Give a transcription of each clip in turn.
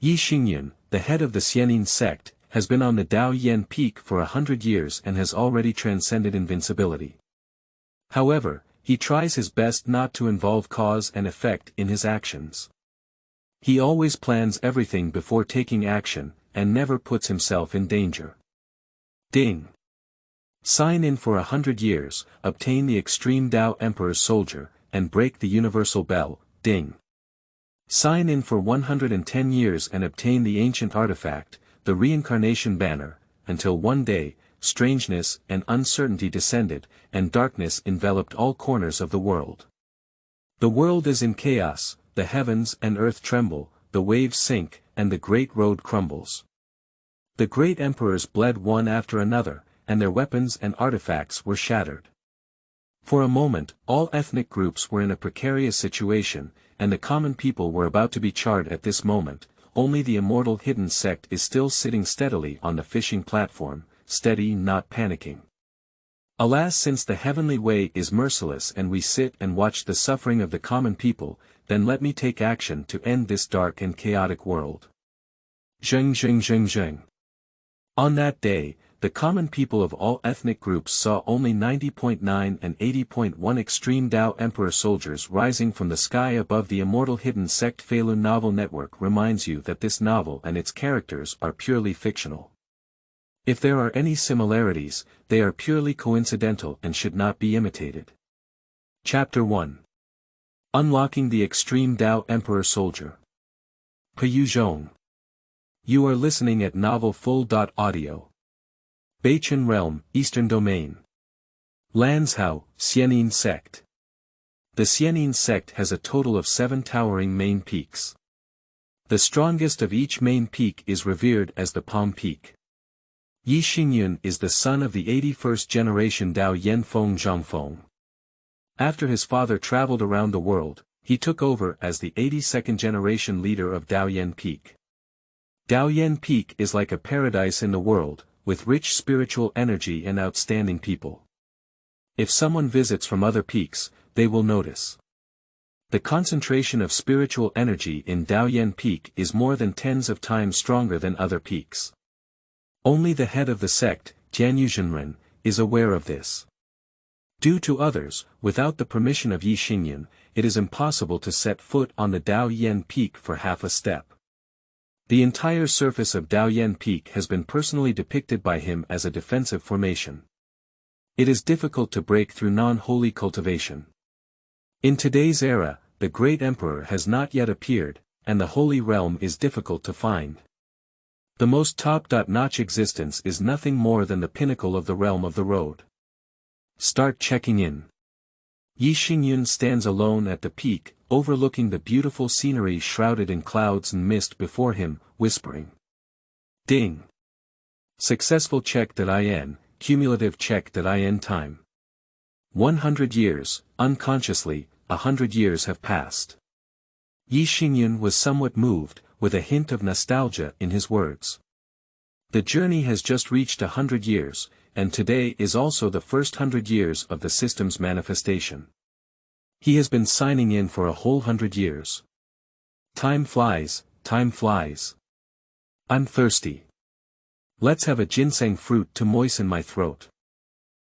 Ye Xingyun, the head of the Xianyin Sect, has been on the Dao Yan Peak for 100 years and has already transcended invincibility. However, he tries his best not to involve cause and effect in his actions. He always plans everything before taking action, and never puts himself in danger. Ding. Sign in for 100 years, obtain the Extreme Dao Emperor's Soldier, and break the Universal Bell, ding. Sign in for 110 years and obtain the Ancient Artifact, the Reincarnation Banner, until one day, strangeness and uncertainty descended, and darkness enveloped all corners of the world. The world is in chaos, the heavens and earth tremble, the waves sink, and the great road crumbles. The great emperors bled one after another, and their weapons and artifacts were shattered. For a moment, all ethnic groups were in a precarious situation, and the common people were about to be charred at this moment. Only the immortal hidden sect is still sitting steadily on the fishing platform, steady, not panicking. Alas, since the heavenly way is merciless and we sit and watch the suffering of the common people, then let me take action to end this dark and chaotic world. Zheng zheng zheng zheng. On that day, the common people of all ethnic groups saw only 90.9 and 80.1 Extreme Dao Emperor soldiers rising from the sky above. The immortal hidden sect Falun novel network reminds you that this novel and its characters are purely fictional. If there are any similarities, they are purely coincidental and should not be imitated. Chapter 1. Unlocking the Extreme Dao Emperor Soldier. Puyu Zhong. You are listening at novelfull.audio. Beichen Realm, Eastern Domain. Lanzhou, Xianyin Sect. The Xianyin Sect has a total of 7 towering main peaks. The strongest of each main peak is revered as the Palm Peak. Ye Xingyun is the son of the 81st generation Dao Yan Zhongfeng. After his father traveled around the world, he took over as the 82nd generation leader of Dao Yan Peak. Dao Yan Peak is like a paradise in the world, with rich spiritual energy and outstanding people. If someone visits from other peaks, they will notice. The concentration of spiritual energy in Dao Yan Peak is more than tens of times stronger than other peaks. Only the head of the sect, Xuanhuan, is aware of this. Due to others, without the permission of Ye Xingyun, it is impossible to set foot on the Dao Yan Peak for half a step. The entire surface of Dao Yan Peak has been personally depicted by him as a defensive formation. It is difficult to break through non-holy cultivation. In today's era, the great emperor has not yet appeared, and the holy realm is difficult to find. The most top-notch existence is nothing more than the pinnacle of the realm of the road. Start checking in. Ye Xingyun stands alone at the peak, overlooking the beautiful scenery shrouded in clouds and mist before him, whispering. Ding. Successful check.in, cumulative check.in time. 100 years, unconsciously, 100 years have passed. Ye Xingyun was somewhat moved, with a hint of nostalgia in his words. The journey has just reached 100 years, and today is also the first 100 years of the system's manifestation. He has been signing in for a whole 100 years. Time flies, time flies. I'm thirsty. Let's have a ginseng fruit to moisten my throat.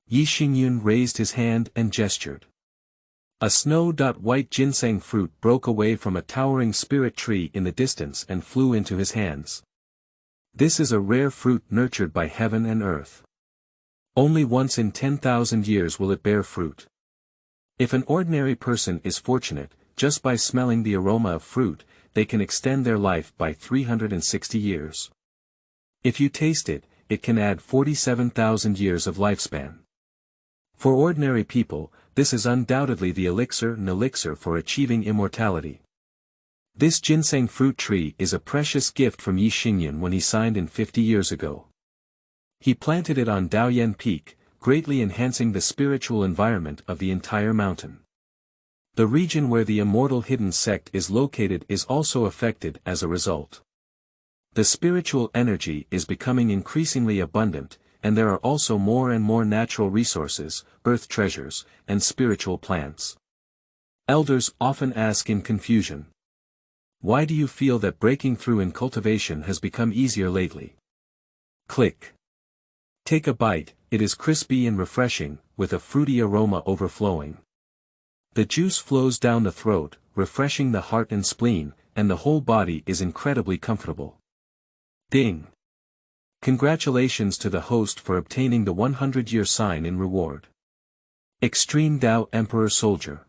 Ye Xingyun raised his hand and gestured. A snow-white ginseng fruit broke away from a towering spirit tree in the distance and flew into his hands. This is a rare fruit nurtured by heaven and earth. Only once in 10,000 years will it bear fruit. If an ordinary person is fortunate, just by smelling the aroma of fruit, they can extend their life by 360 years. If you taste it, it can add 47,000 years of lifespan. For ordinary people, this is undoubtedly the elixir for achieving immortality. This ginseng fruit tree is a precious gift from Ye Xingyun when he signed in 50 years ago. He planted it on Dao Yan Peak, greatly enhancing the spiritual environment of the entire mountain. The region where the immortal hidden sect is located is also affected as a result. The spiritual energy is becoming increasingly abundant, and there are also more and more natural resources, earth treasures, and spiritual plants. Elders often ask in confusion. Why do you feel that breaking through in cultivation has become easier lately? Click. Take a bite, it is crispy and refreshing, with a fruity aroma overflowing. The juice flows down the throat, refreshing the heart and spleen, and the whole body is incredibly comfortable. Ding! Congratulations to the host for obtaining the 100-year sign in reward. Extreme Dao Emperor Soldier.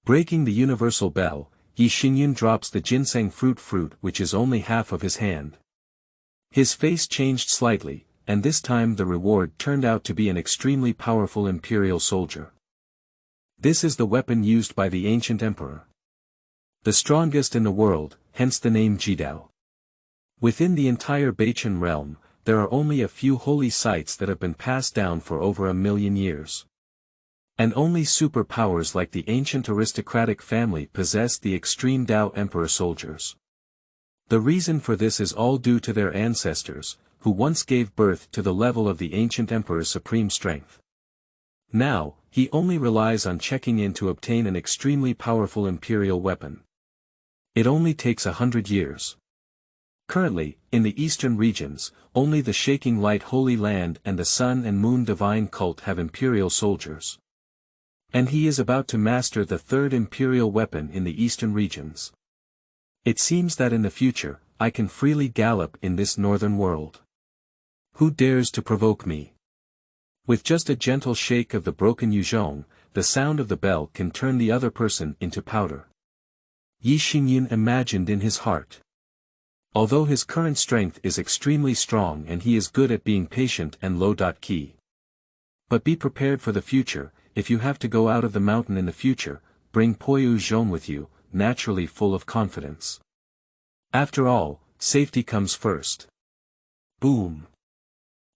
Breaking the universal bell, Ye Xingyun drops the ginseng fruit which is only half of his hand. His face changed slightly, and this time the reward turned out to be an extremely powerful imperial soldier. This is the weapon used by the ancient emperor. The strongest in the world, hence the name Jidao. Within the entire Beichen realm, there are only a few holy sites that have been passed down for over 1,000,000 years. And only superpowers like the ancient aristocratic family possess the extreme Dao Emperor soldiers. The reason for this is all due to their ancestors, who once gave birth to the level of the ancient emperor's supreme strength. Now, he only relies on checking in to obtain an extremely powerful imperial weapon. It only takes 100 years. Currently, in the eastern regions, only the Shaking Light Holy Land and the Sun and Moon Divine Cult have imperial soldiers. And he is about to master the third imperial weapon in the eastern regions. It seems that in the future, I can freely gallop in this northern world. Who dares to provoke me? With just a gentle shake of the broken yuzhong, the sound of the bell can turn the other person into powder. Ye Xingyun imagined in his heart. Although his current strength is extremely strong and he is good at being patient and low-key. But be prepared for the future. If you have to go out of the mountain in the future, bring Poyu Zhong with you, naturally full of confidence. After all, safety comes first. Boom!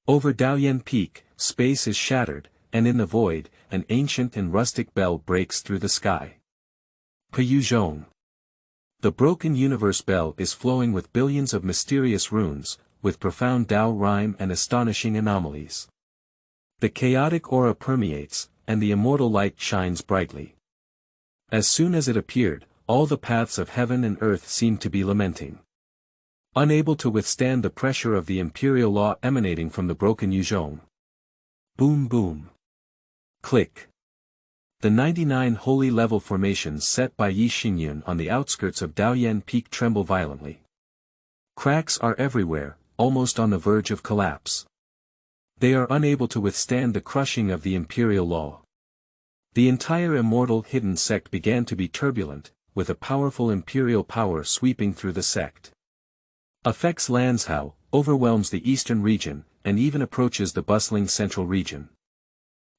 Over Dao Yan Peak, space is shattered, and in the void, an ancient and rustic bell breaks through the sky. Poyu Zhong. The broken universe bell is flowing with billions of mysterious runes, with profound Dao rhyme and astonishing anomalies. The chaotic aura permeates, and the immortal light shines brightly. As soon as it appeared, all the paths of heaven and earth seemed to be lamenting. Unable to withstand the pressure of the imperial law emanating from the broken yuzhong. Boom boom. Click. The 99 holy level formations set by Ye Xingyun on the outskirts of Dao Yan Peak tremble violently. Cracks are everywhere, almost on the verge of collapse. They are unable to withstand the crushing of the imperial law. The entire immortal hidden sect began to be turbulent, with a powerful imperial power sweeping through the sect. Affects Lanzhou, overwhelms the eastern region, and even approaches the bustling central region.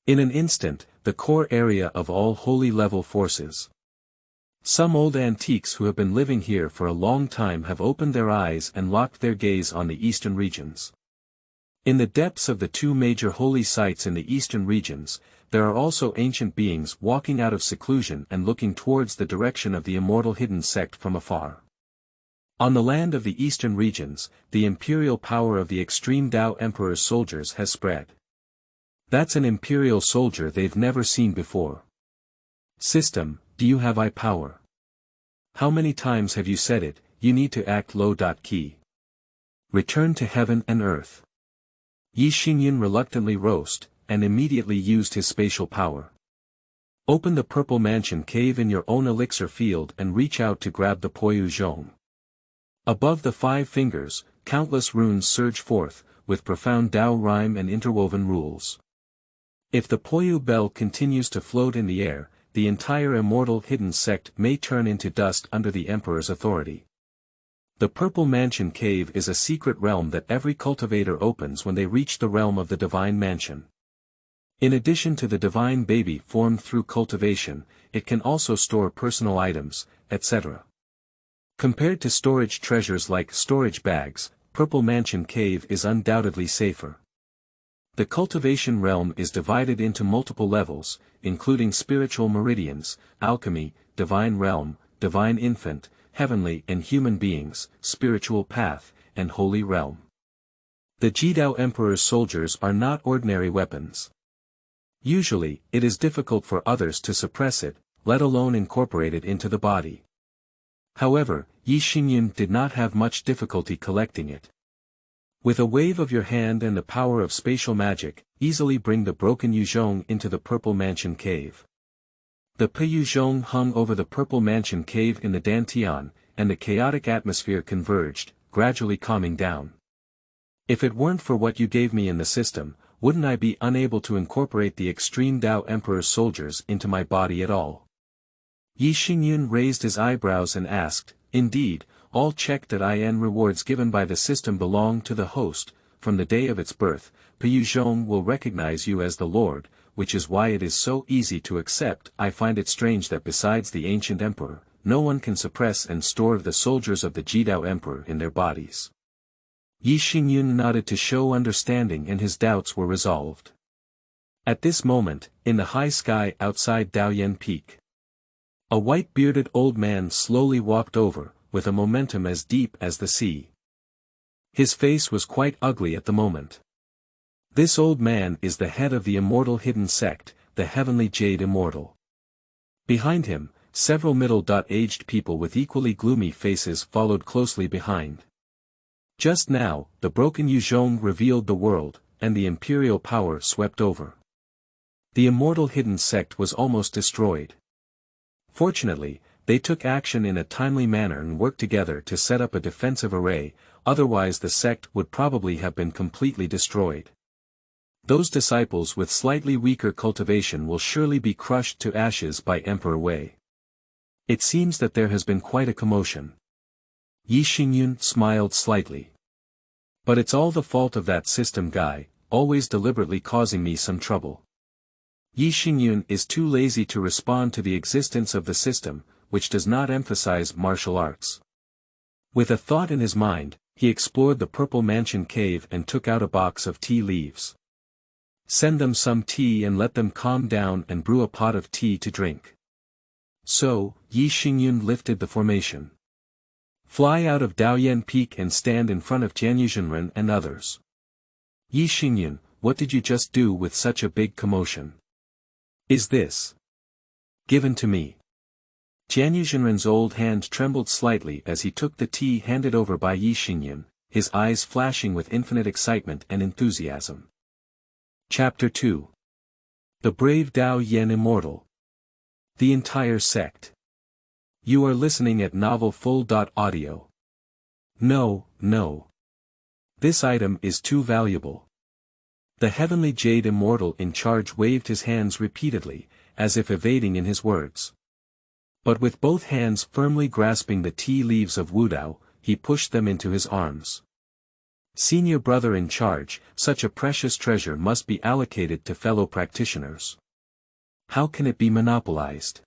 In an instant, the core area of all holy level forces. Some old antiques who have been living here for a long time have opened their eyes and locked their gaze on the eastern regions. In the depths of the two major holy sites in the eastern regions, there are also ancient beings walking out of seclusion and looking towards the direction of the immortal hidden sect from afar. On the land of the eastern regions, the imperial power of the extreme Dao Emperor's soldiers has spread. That's an imperial soldier they've never seen before. System, do you have power? How many times have you said it? You need to act low-key. Return to heaven and earth. Ye Xingyun reluctantly rose, and immediately used his spatial power. Open the purple mansion cave in your own elixir field and reach out to grab the Poyu Zhong. Above the 5 fingers, countless runes surge forth, with profound Dao rhyme and interwoven rules. If the Poyu bell continues to float in the air, the entire immortal hidden sect may turn into dust under the emperor's authority. The Purple Mansion Cave is a secret realm that every cultivator opens when they reach the realm of the Divine Mansion. In addition to the Divine Baby formed through cultivation, it can also store personal items, etc. Compared to storage treasures like storage bags, Purple Mansion Cave is undoubtedly safer. The cultivation realm is divided into multiple levels, including spiritual meridians, alchemy, divine realm, divine infant, heavenly and human beings, spiritual path, and holy realm. The Jidao Emperor's soldiers are not ordinary weapons. Usually, it is difficult for others to suppress it, let alone incorporate it into the body. However, Ye Xingyun did not have much difficulty collecting it. With a wave of your hand and the power of spatial magic, easily bring the broken Zhong into the Purple Mansion Cave. The Zhong hung over the Purple Mansion Cave in the Dantian, and the chaotic atmosphere converged, gradually calming down. If it weren't for what you gave me in the system, wouldn't I be unable to incorporate the extreme Dao Emperor's soldiers into my body at all? Ye Xingyun raised his eyebrows and asked, indeed, all checked that IN rewards given by the system belong to the host, from the day of its birth, Zhong will recognize you as the Lord, which is why it is so easy to accept. I find it strange that besides the ancient emperor, no one can suppress and store the soldiers of the Jidao Emperor in their bodies. Ye Xingyun nodded to show understanding and his doubts were resolved. At this moment, in the high sky outside Dao Yan Peak, a white-bearded old man slowly walked over, with a momentum as deep as the sea. His face was quite ugly at the moment. This old man is the head of the immortal hidden sect, the Heavenly Jade Immortal. Behind him, several middle-aged people with equally gloomy faces followed closely behind. Just now, the broken Zhong revealed the world, and the imperial power swept over. The immortal hidden sect was almost destroyed. Fortunately, they took action in a timely manner and worked together to set up a defensive array, otherwise the sect would probably have been completely destroyed. Those disciples with slightly weaker cultivation will surely be crushed to ashes by Emperor Wei. It seems that there has been quite a commotion. Ye Xingyun smiled slightly. But it's all the fault of that system guy, always deliberately causing me some trouble. Ye Xingyun is too lazy to respond to the existence of the system, which does not emphasize martial arts. With a thought in his mind, he explored the Purple Mansion Cave and took out a box of tea leaves. Send them some tea and let them calm down and brew a pot of tea to drink. So, Ye Xingyun lifted the formation. Fly out of Dao Yan Peak and stand in front of Xuanhuan and others. Ye Xingyun, what did you just do with such a big commotion? Is this given to me? Xuanhuan's old hand trembled slightly as he took the tea handed over by Ye Xingyun, his eyes flashing with infinite excitement and enthusiasm. Chapter 2. The Brave Dao Yan Immortal. The entire sect. You are listening at novelfull.audio. No, no. This item is too valuable. The Heavenly Jade Immortal in charge waved his hands repeatedly, as if evading in his words. But with both hands firmly grasping the tea leaves of Wudao, he pushed them into his arms. Senior brother in charge, such a precious treasure must be allocated to fellow practitioners. How can it be monopolized?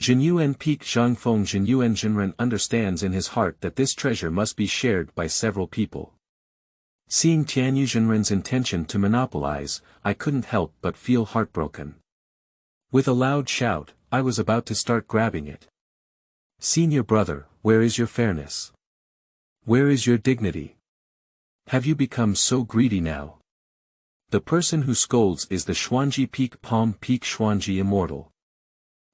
Yuan Peak Zhongfeng Zhenren understands in his heart that this treasure must be shared by several people. Seeing Xuanhuan's intention to monopolize, I couldn't help but feel heartbroken. With a loud shout, I was about to start grabbing it. Senior brother, where is your fairness? Where is your dignity? Have you become so greedy now? The person who scolds is the Xuanji Peak Palm Peak Xuanji Immortal.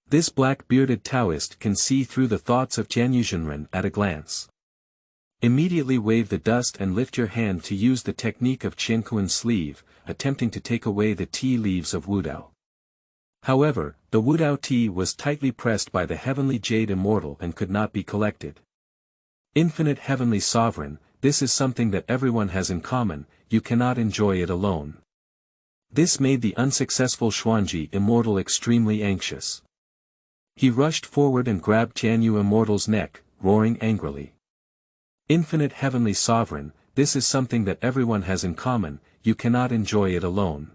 This black-bearded Taoist can see through the thoughts of Xuanhuan at a glance. Immediately wave the dust and lift your hand to use the technique of Qiankuan's sleeve, attempting to take away the tea leaves of Wudao. However, the Wudao tea was tightly pressed by the Heavenly Jade Immortal and could not be collected. Infinite Heavenly Sovereign, this is something that everyone has in common, you cannot enjoy it alone. This made the unsuccessful Xuanji Immortal extremely anxious. He rushed forward and grabbed Qianyu Immortal's neck, roaring angrily. Infinite Heavenly Sovereign, this is something that everyone has in common, you cannot enjoy it alone.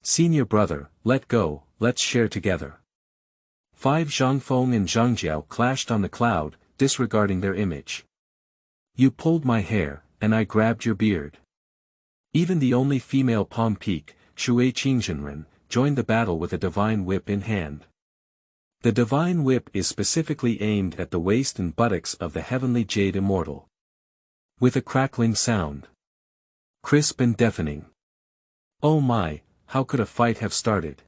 Senior brother, let go, let's share together. 5 Zhongfeng and Zhongjiao clashed on the cloud, disregarding their image. You pulled my hair, and I grabbed your beard. Even the only female Palm Peak, Shui Qingzhenren, joined the battle with a divine whip in hand. The divine whip is specifically aimed at the waist and buttocks of the Heavenly Jade Immortal. With a crackling sound. Crisp and deafening. Oh my, how could a fight have started?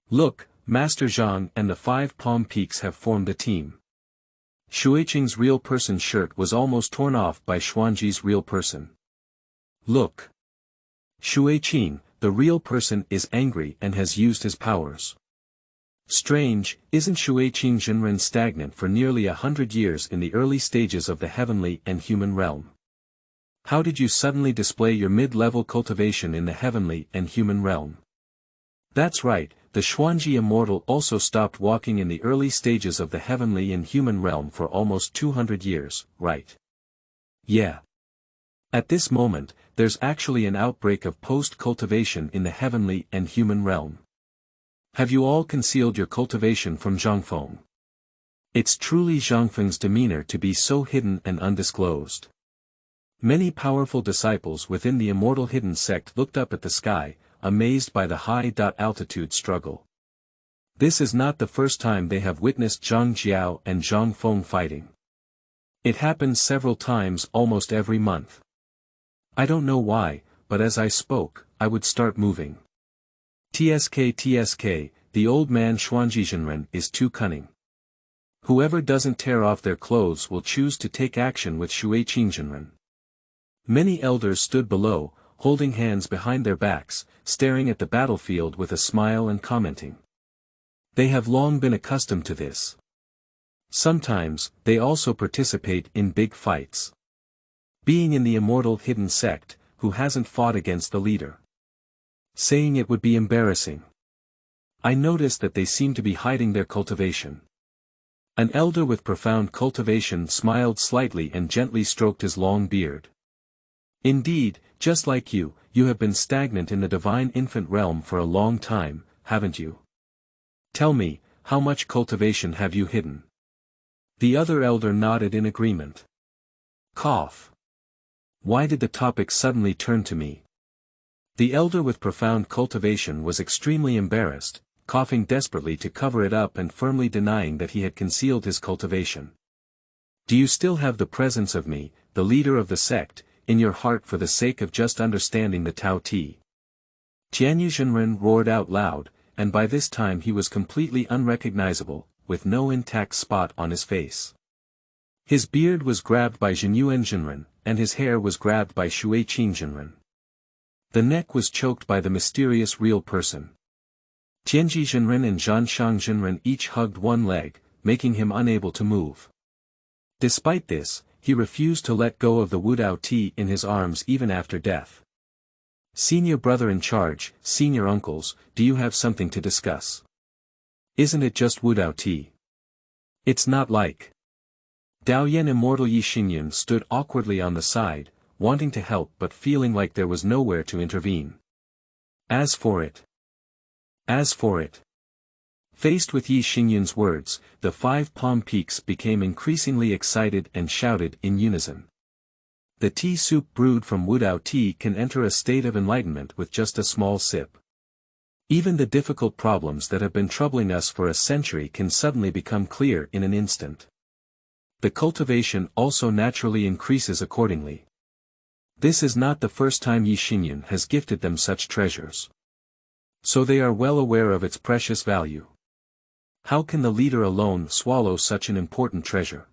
Look, Master Zhong and the 5 Palm Peaks have formed a team. Xueqing's real person shirt was almost torn off by Xuanji's real person. Look. Xueqing, the real person, is angry and has used his powers. Strange, isn't Xueqing Xinren stagnant for nearly 100 years in the early stages of the heavenly and human realm? How did you suddenly display your mid-level cultivation in the heavenly and human realm? That's right, the Xuanji Immortal also stopped walking in the early stages of the heavenly and human realm for almost 200 years, right? Yeah. At this moment, there's actually an outbreak of post-cultivation in the heavenly and human realm. Have you all concealed your cultivation from Zhongfeng? It's truly Zhongfeng's demeanor to be so hidden and undisclosed. Many powerful disciples within the immortal hidden sect looked up at the sky, amazed by the high altitude struggle. This is not the first time they have witnessed Zhang Jiao and Zhong Feng fighting. It happens several times almost every month. I don't know why, but as I spoke, I would start moving. TSK, the old man Xuanji Xinren is too cunning. Whoever doesn't tear off their clothes will choose to take action with Xueqing Xinren. Many elders stood below, holding hands behind their backs, staring at the battlefield with a smile and commenting. They have long been accustomed to this. Sometimes, they also participate in big fights. Being in the immortal hidden sect, who hasn't fought against the leader? Saying it would be embarrassing. I noticed that they seem to be hiding their cultivation. An elder with profound cultivation smiled slightly and gently stroked his long beard. Indeed, just like you have been stagnant in the divine infant realm for a long time, haven't you? Tell me, how much cultivation have you hidden? The other elder nodded in agreement. Cough. Why did the topic suddenly turn to me? The elder with profound cultivation was extremely embarrassed, coughing desperately to cover it up and firmly denying that he had concealed his cultivation. Do you still have the presence of me, the leader of the sect, in your heart for the sake of just understanding the Tao Ti? Xianyin Zhenren roared out loud, and by this time he was completely unrecognizable, with no intact spot on his face. His beard was grabbed by Xuanyuan Zhenren, and his hair was grabbed by Xueqing Zhenren. The neck was choked by the mysterious real person. Tianji Zhenren and Zhanshang Zhenren each hugged one leg, making him unable to move. Despite this, he refused to let go of the Wudao Ti in his arms even after death. Senior brother in charge, senior uncles, do you have something to discuss? Isn't it just Wudao Ti? It's not like. Dao Yan Immortal Ye Xingyun stood awkwardly on the side, wanting to help but feeling like there was nowhere to intervene. As for it. Faced with Ye Xingyun's words, the 5 palm peaks became increasingly excited and shouted in unison. The tea soup brewed from Wudao tea can enter a state of enlightenment with just a small sip. Even the difficult problems that have been troubling us for a century can suddenly become clear in an instant. The cultivation also naturally increases accordingly. This is not the first time Ye Xingyun has gifted them such treasures. So they are well aware of its precious value. How can the leader alone swallow such an important treasure?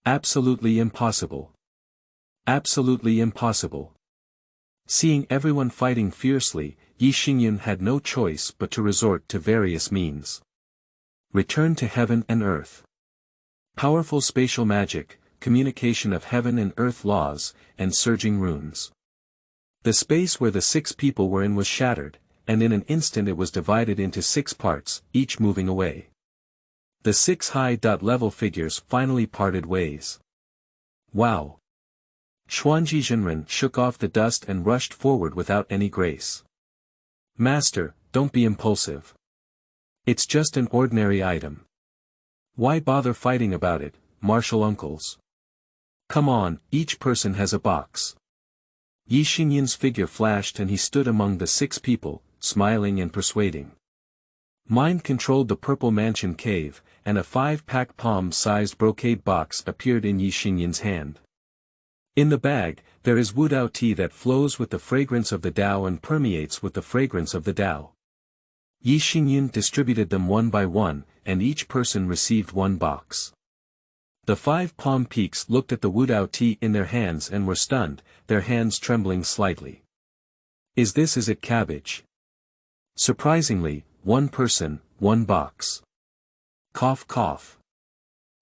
Absolutely impossible. Absolutely impossible. Seeing everyone fighting fiercely, Ye Xingyun had no choice but to resort to various means. Return to heaven and earth. Powerful spatial magic, communication of heaven and earth laws, and surging runes. The space where the 6 people were in was shattered, and in an instant it was divided into 6 parts, each moving away. The 6 high-level figures finally parted ways. Wow! Xuanji Zhenren shook off the dust and rushed forward without any grace. Master, don't be impulsive. It's just an ordinary item. Why bother fighting about it, martial uncles? Come on, each person has a box. Ye Xingyun's figure flashed and he stood among the 6 people, smiling and persuading. Mind controlled the purple mansion cave, and a 5-pack palm-sized brocade box appeared in Ye Xingyun's hand. In the bag, there is Wudao tea that flows with the fragrance of the Dao and permeates with the fragrance of the Dao. Ye Xingyun distributed them one by one, and each person received 1 box. The 5 palm peaks looked at the Wudao tea in their hands and were stunned, their hands trembling slightly. Is it cabbage? Surprisingly, 1 person, 1 box. Cough cough.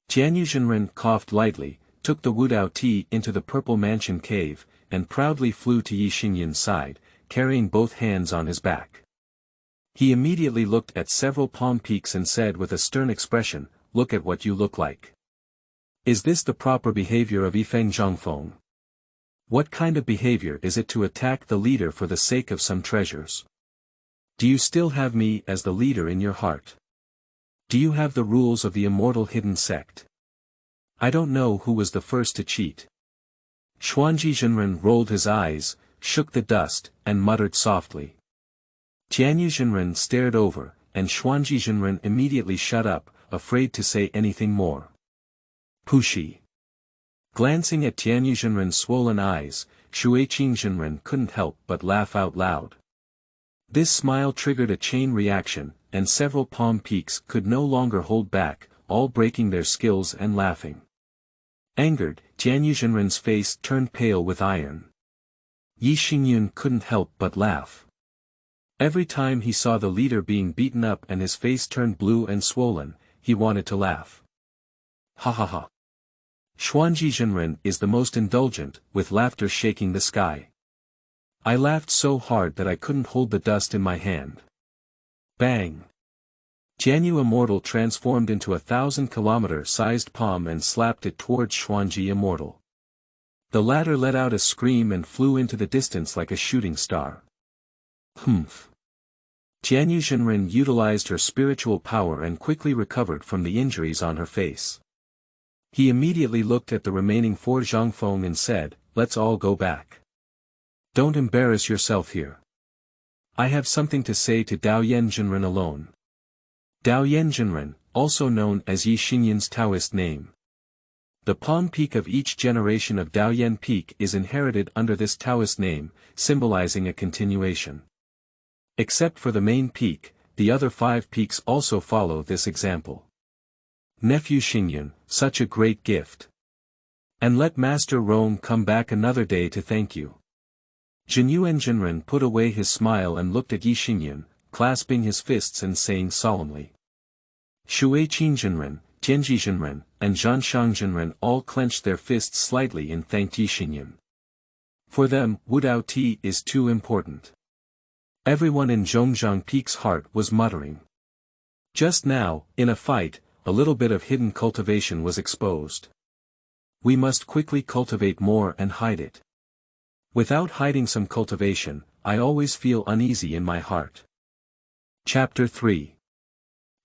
Xianyin coughed lightly, took the Wudao tea into the purple mansion cave, and proudly flew to Ye Xingyun's side, carrying both hands on his back. He immediately looked at several palm peaks and said with a stern expression, "Look at what you look like. Is this the proper behavior of Yifeng Zhongfeng? What kind of behavior is it to attack the leader for the sake of some treasures? Do you still have me as the leader in your heart? Do you have the rules of the immortal hidden sect? I don't know who was the first to cheat." Xuanji rolled his eyes, shook the dust, and muttered softly. Xianyin stared over, and Xuanji immediately shut up, afraid to say anything more. Pushi. Glancing at Xianyin swollen eyes, Xuanji couldn't help but laugh out loud. This smile triggered a chain reaction, and several palm peaks could no longer hold back, all breaking their skills and laughing. Angered, Xianyin face turned pale with iron. Ye Xingyun couldn't help but laugh. Every time he saw the leader being beaten up and his face turned blue and swollen, he wanted to laugh. Ha ha ha. Xuanji is the most indulgent, with laughter shaking the sky. I laughed so hard that I couldn't hold the dust in my hand. Bang! Xianyin Immortal transformed into a 1,000-kilometer-sized palm and slapped it towards Xuanji Immortal. The latter let out a scream and flew into the distance like a shooting star. Humph! Xianyin utilized her spiritual power and quickly recovered from the injuries on her face. He immediately looked at the remaining 4 Zhongfeng and said, "Let's all go back. Don't embarrass yourself here. I have something to say to Dao Yan alone." Dao Yan, also known as Ye Xingyun's Taoist name. The palm peak of each generation of Dao Yan Peak is inherited under this Taoist name, symbolizing a continuation. Except for the main peak, the other 5 peaks also follow this example. Nephew Xingyun, such a great gift. And let Master Rome come back another day to thank you. Xuanhuan put away his smile and looked at Ye Xingyun, clasping his fists and saying solemnly. Xuanji, Tianji, and Zhanshan all clenched their fists slightly and thanked Ye Xingyun. For them, Wudao tea is too important. Everyone in Zhongzhang Peak's heart was muttering. Just now, in a fight, a little bit of hidden cultivation was exposed. We must quickly cultivate more and hide it. Without hiding some cultivation, I always feel uneasy in my heart. Chapter 3.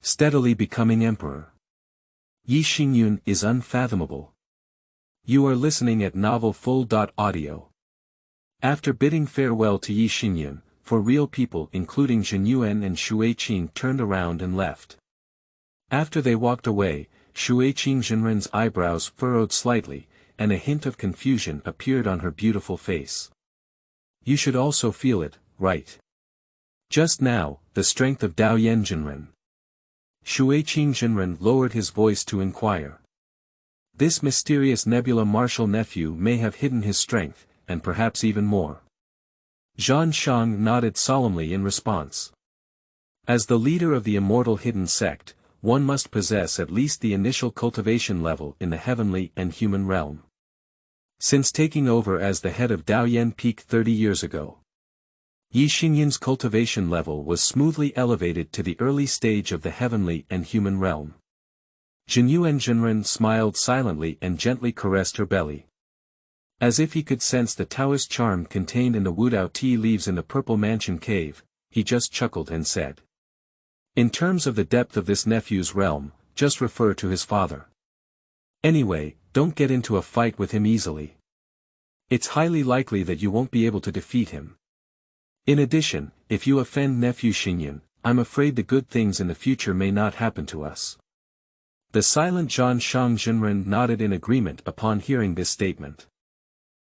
Steadily Becoming Emperor. Ye Xingyun is unfathomable. You are listening at novelfull.audio. After bidding farewell to Ye Xingyun, 4 real people including Xuanhuan and Xueqing turned around and left. After they walked away, Xueqing's eyebrows furrowed slightly, and a hint of confusion appeared on her beautiful face. You should also feel it, right? Just now, the strength of Dao Yan. Xueqing lowered his voice to inquire. This mysterious nebula martial nephew may have hidden his strength, and perhaps even more. Zhong nodded solemnly in response. As the leader of the immortal hidden sect, one must possess at least the initial cultivation level in the heavenly and human realm. Since taking over as the head of Dao Yan Peak 30 years ago, Ye Xingyun's cultivation level was smoothly elevated to the early stage of the heavenly and human realm. Xuanhuan smiled silently and gently caressed her belly. As if he could sense the Taoist charm contained in the Wudao tea leaves in the purple mansion cave, he just chuckled and said. In terms of the depth of this nephew's realm, just refer to his father. Anyway, don't get into a fight with him easily. It's highly likely that you won't be able to defeat him. In addition, if you offend nephew Xingyun, I'm afraid the good things in the future may not happen to us. The silent Zhong nodded in agreement upon hearing this statement.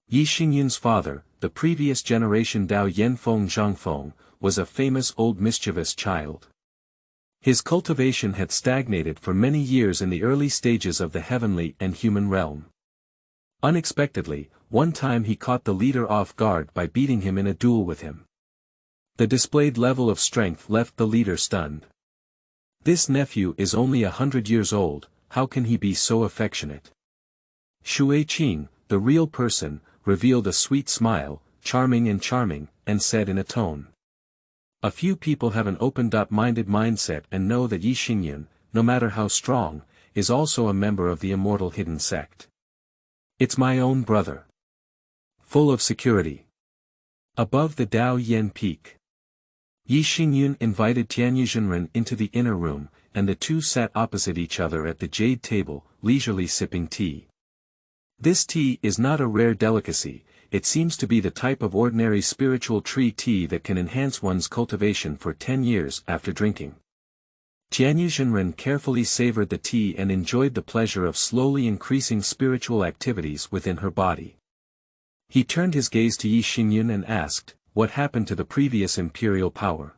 Ye Xingyun's father, the previous generation Dao Yanfeng Zhongfeng, was a famous old mischievous child. His cultivation had stagnated for many years in the early stages of the heavenly and human realm. Unexpectedly, one time he caught the leader off guard by beating him in a duel with him. The displayed level of strength left the leader stunned. This nephew is only 100 years old, how can he be so affectionate? Shui Qing, the real person, revealed a sweet smile, charming, and said in a tone. A few people have an open-minded mindset and know that Ye Xingyun, no matter how strong, is also a member of the immortal hidden sect. It's my own brother. Full of security. Above the Dao Yan Peak. Ye Xingyun invited Xianyin into the inner room, and the two sat opposite each other at the jade table, leisurely sipping tea. This tea is not a rare delicacy. It seems to be the type of ordinary spiritual tree tea that can enhance one's cultivation for 10 years after drinking. Xianyin carefully savored the tea and enjoyed the pleasure of slowly increasing spiritual activities within her body. He turned his gaze to Ye Xingyun and asked, what happened to the previous imperial power?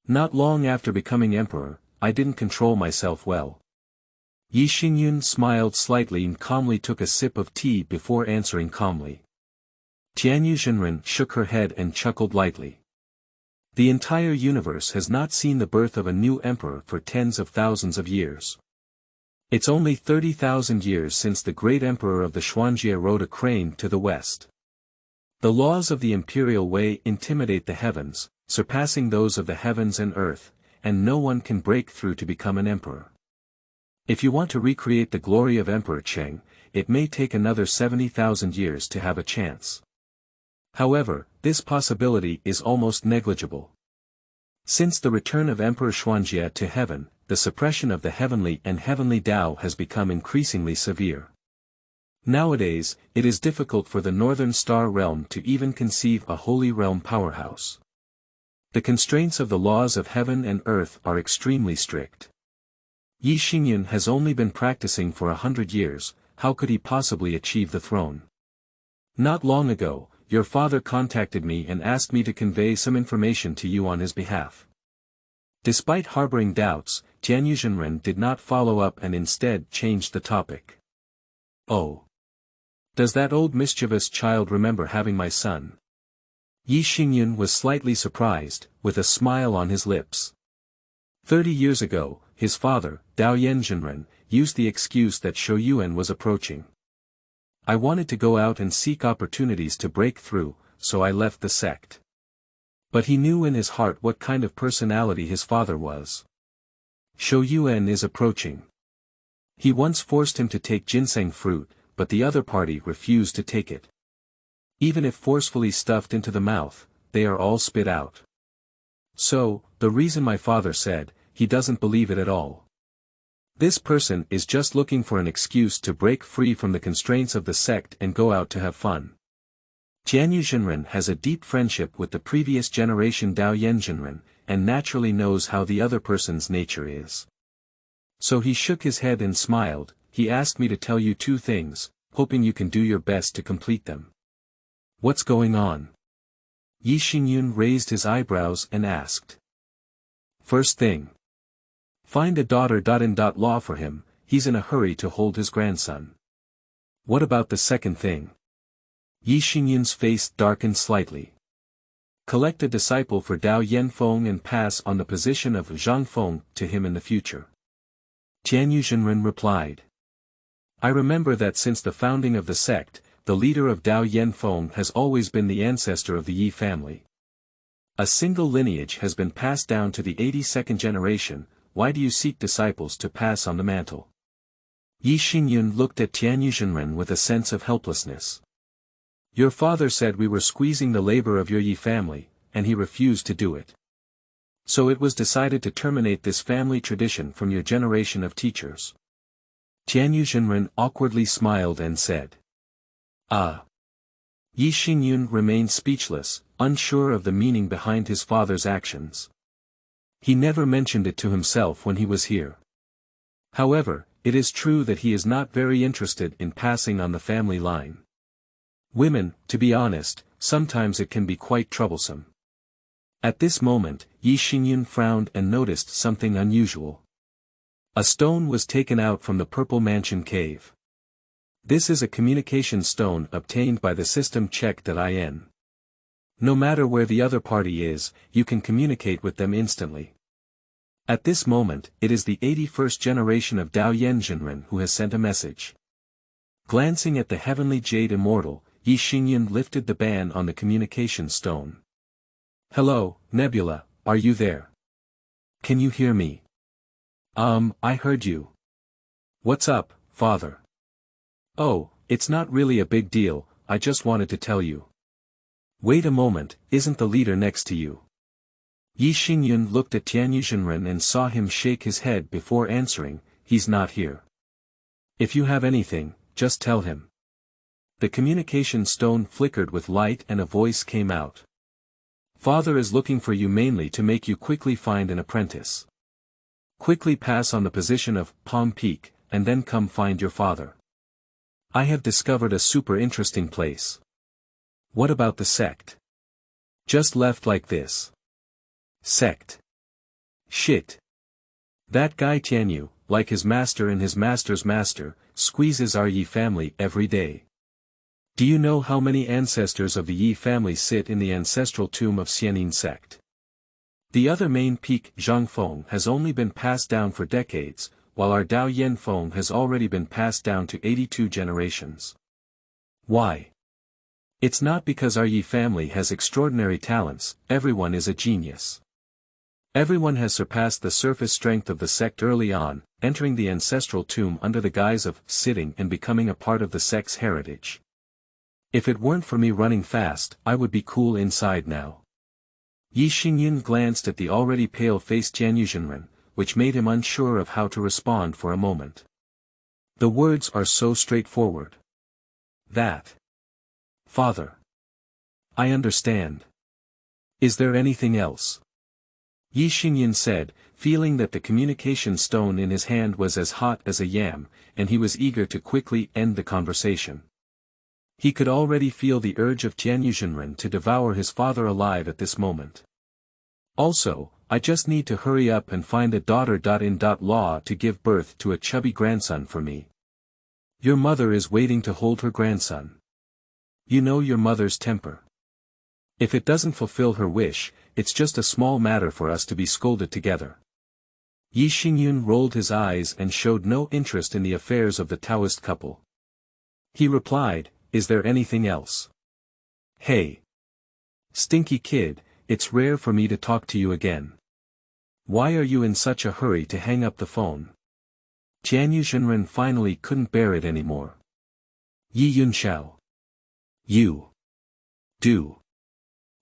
Not long after becoming emperor, I didn't control myself well. Ye Xingyun smiled slightly and calmly took a sip of tea before answering calmly. Xianyin shook her head and chuckled lightly. The entire universe has not seen the birth of a new emperor for tens of thousands of years. It's only 30,000 years since the great emperor of the Xuanji rode a crane to the west. The laws of the imperial way intimidate the heavens, surpassing those of the heavens and earth, and no one can break through to become an emperor. If you want to recreate the glory of Emperor Cheng, it may take another 70,000 years to have a chance. However, this possibility is almost negligible. Since the return of Emperor Xuanji to heaven, the suppression of the heavenly and heavenly Dao has become increasingly severe. Nowadays, it is difficult for the Northern Star Realm to even conceive a holy realm powerhouse. The constraints of the laws of heaven and earth are extremely strict. Ye Xingyun has only been practicing for 100 years, how could he possibly achieve the throne? Not long ago, your father contacted me and asked me to convey some information to you on his behalf. Despite harboring doubts, Xianyin did not follow up and instead changed the topic. Oh. Does that old mischievous child remember having my son? Ye Xingyun was slightly surprised, with a smile on his lips. 30 years ago, his father, Dao Yan, used the excuse that Xuanhuan was approaching. I wanted to go out and seek opportunities to break through, so I left the sect. But he knew in his heart what kind of personality his father was. Xuanhuan is approaching. He once forced him to take ginseng fruit, but the other party refused to take it. Even if forcefully stuffed into the mouth, they are all spit out. So, the reason my father said, he doesn't believe it at all. This person is just looking for an excuse to break free from the constraints of the sect and go out to have fun. Xianyin has a deep friendship with the previous generation Dao Yan, and naturally knows how the other person's nature is. So he shook his head and smiled. He asked me to tell you two things, hoping you can do your best to complete them. What's going on? Ye Xingyun raised his eyebrows and asked. First thing. Find a daughter.in.law for him, he's in a hurry to hold his grandson. What about the second thing? Ye Xingyun's face darkened slightly. Collect a disciple for Dao Yanfeng and pass on the position of Zhongfeng to him in the future. Xianyin replied. I remember that since the founding of the sect, the leader of Dao Yanfeng has always been the ancestor of the Yi family. A single lineage has been passed down to the 82nd generation. Why do you seek disciples to pass on the mantle? Ye Xingyun looked at Xianyin with a sense of helplessness. Your father said we were squeezing the labor of your Yi family, and he refused to do it. So it was decided to terminate this family tradition from your generation of teachers. Xianyin awkwardly smiled and said. Ah. Ye Xingyun remained speechless, unsure of the meaning behind his father's actions. He never mentioned it to himself when he was here. However, it is true that he is not very interested in passing on the family line. Women, to be honest, sometimes it can be quite troublesome. At this moment, Ye Xingyun frowned and noticed something unusual. A stone was taken out from the Purple Mansion cave. This is a communication stone obtained by the system check.in. No matter where the other party is, you can communicate with them instantly. At this moment, it is the 81st generation of Dao Yan Immortal who has sent a message. Glancing at the heavenly jade immortal, Ye Xingyun lifted the ban on the communication stone. Hello, Nebula, are you there? Can you hear me? I heard you. What's up, father? Oh, it's not really a big deal, I just wanted to tell you. Wait a moment, isn't the leader next to you? Ye Xingyun looked at Xianyin and saw him shake his head before answering, he's not here. If you have anything, just tell him. The communication stone flickered with light and a voice came out. Father is looking for you mainly to make you quickly find an apprentice. Quickly pass on the position of Palm Peak, and then come find your father. I have discovered a super interesting place. What about the sect? Just left like this. Sect. Shit. That guy Tianyu, like his master and his master's master, squeezes our Yi family every day. Do you know how many ancestors of the Yi family sit in the ancestral tomb of Xianyin Sect? The other main peak, Zhong, has only been passed down for decades, while our Dao Yan Feng has already been passed down to 82 generations. Why? It's not because our Yi family has extraordinary talents, everyone is a genius. Everyone has surpassed the surface strength of the sect early on, entering the ancestral tomb under the guise of sitting and becoming a part of the sect's heritage. If it weren't for me running fast, I would be cool inside now. Ye Xingyun glanced at the already pale-faced Xianyin, which made him unsure of how to respond for a moment. The words are so straightforward. That. Father. I understand. Is there anything else? Ye Xingyun said, feeling that the communication stone in his hand was as hot as a yam, and he was eager to quickly end the conversation. He could already feel the urge of Xianyin to devour his father alive at this moment. Also, I just need to hurry up and find a daughter.in.law to give birth to a chubby grandson for me. Your mother is waiting to hold her grandson. You know your mother's temper. If it doesn't fulfill her wish, it's just a small matter for us to be scolded together. Ye Xingyun rolled his eyes and showed no interest in the affairs of the Taoist couple. He replied, is there anything else? Hey. Stinky kid, it's rare for me to talk to you again. Why are you in such a hurry to hang up the phone? Xianyin finally couldn't bear it anymore. Yi Yunxiao. You. Do.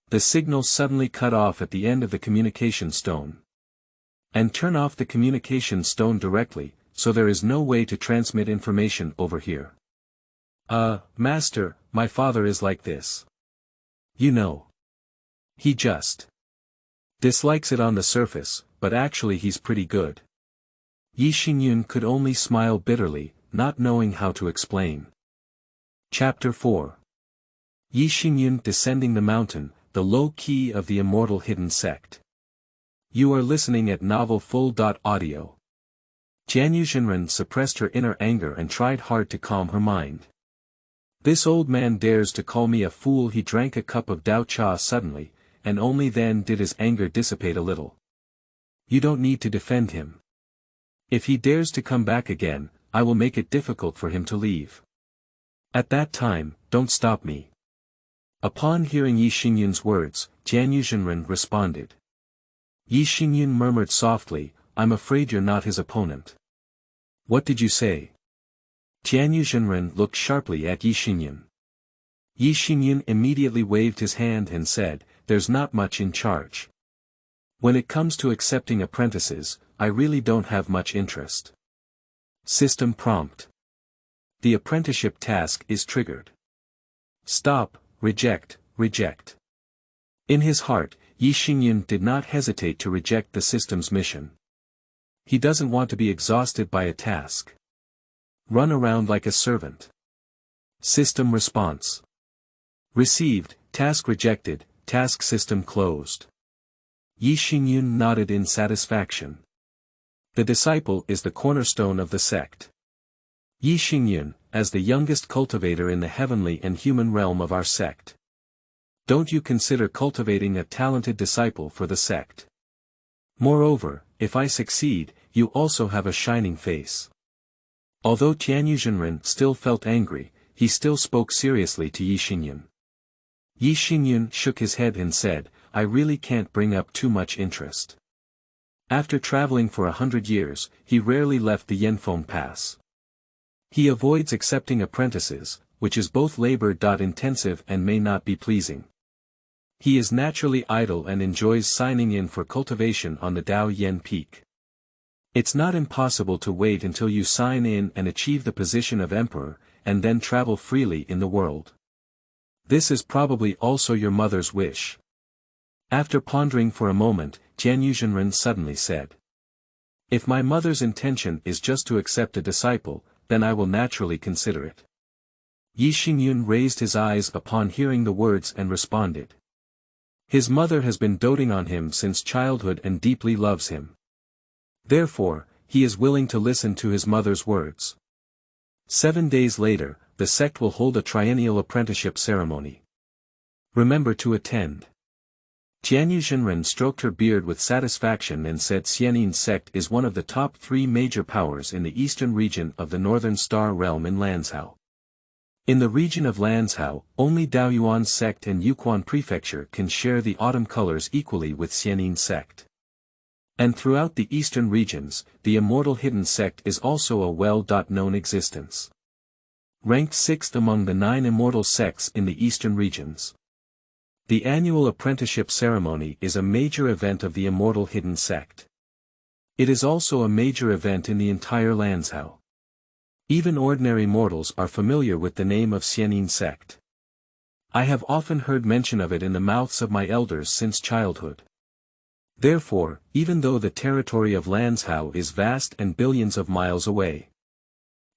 The signal suddenly cut off at the end of the communication stone. And turn off the communication stone directly, so there is no way to transmit information over here. Master, my father is like this. You know. He just dislikes it on the surface, but actually he's pretty good. Ye Xingyun could only smile bitterly, not knowing how to explain. Chapter 4. Ye Xingyun descending the mountain, the low key of the immortal hidden sect. You are listening at Novel Full.audio. Xianyin suppressed her inner anger and tried hard to calm her mind. This old man dares to call me a fool. He drank a cup of Dao Cha suddenly, and only then did his anger dissipate a little. You don't need to defend him. If he dares to come back again, I will make it difficult for him to leave. At that time, don't stop me. Upon hearing Ye Xingyun's words, Xianyin responded. Ye Xingyun murmured softly, I'm afraid you're not his opponent. What did you say? Xianyin looked sharply at Ye Xingyun. Ye Xingyun immediately waved his hand and said, there's not much in charge. When it comes to accepting apprentices, I really don't have much interest. System prompt. The apprenticeship task is triggered. Stop, reject, reject. In his heart, Ye Xingyun did not hesitate to reject the system's mission. He doesn't want to be exhausted by a task. Run around like a servant. System response. Received, task rejected, task system closed. Ye Xingyun nodded in satisfaction. The disciple is the cornerstone of the sect. Ye Xingyun, as the youngest cultivator in the heavenly and human realm of our sect. Don't you consider cultivating a talented disciple for the sect? Moreover, if I succeed, you also have a shining face. Although Tianyuzhenren still felt angry, he still spoke seriously to Ye Xingyun. Ye Xingyun shook his head and said, I really can't bring up too much interest. After traveling for 100 years, he rarely left the Yanfeng Pass. He avoids accepting apprentices, which is both labor-intensive and may not be pleasing. He is naturally idle and enjoys signing in for cultivation on the Dao Yan Peak. It's not impossible to wait until you sign in and achieve the position of emperor, and then travel freely in the world. This is probably also your mother's wish. After pondering for a moment, Tianyuzhenren suddenly said. If my mother's intention is just to accept a disciple, then I will naturally consider it. Ye Xingyun raised his eyes upon hearing the words and responded. His mother has been doting on him since childhood and deeply loves him. Therefore, he is willing to listen to his mother's words. 7 days later, the sect will hold a triennial apprenticeship ceremony. Remember to attend. Tianyuzhenren stroked her beard with satisfaction and said Xianyin Sect is one of the top 3 major powers in the eastern region of the Northern Star Realm in Lanzhou. In the region of Lanzhou, only Dao Yuan Sect and Yuan Prefecture can share the autumn colors equally with Xianyin Sect. And throughout the eastern regions, the Immortal Hidden Sect is also a well-known existence. Ranked 6th among the 9 immortal sects in the eastern regions. The annual apprenticeship ceremony is a major event of the Immortal Hidden Sect. It is also a major event in the entire Lanzhou. Even ordinary mortals are familiar with the name of Xianyin Sect. I have often heard mention of it in the mouths of my elders since childhood. Therefore, even though the territory of Lanzhou is vast and billions of miles away,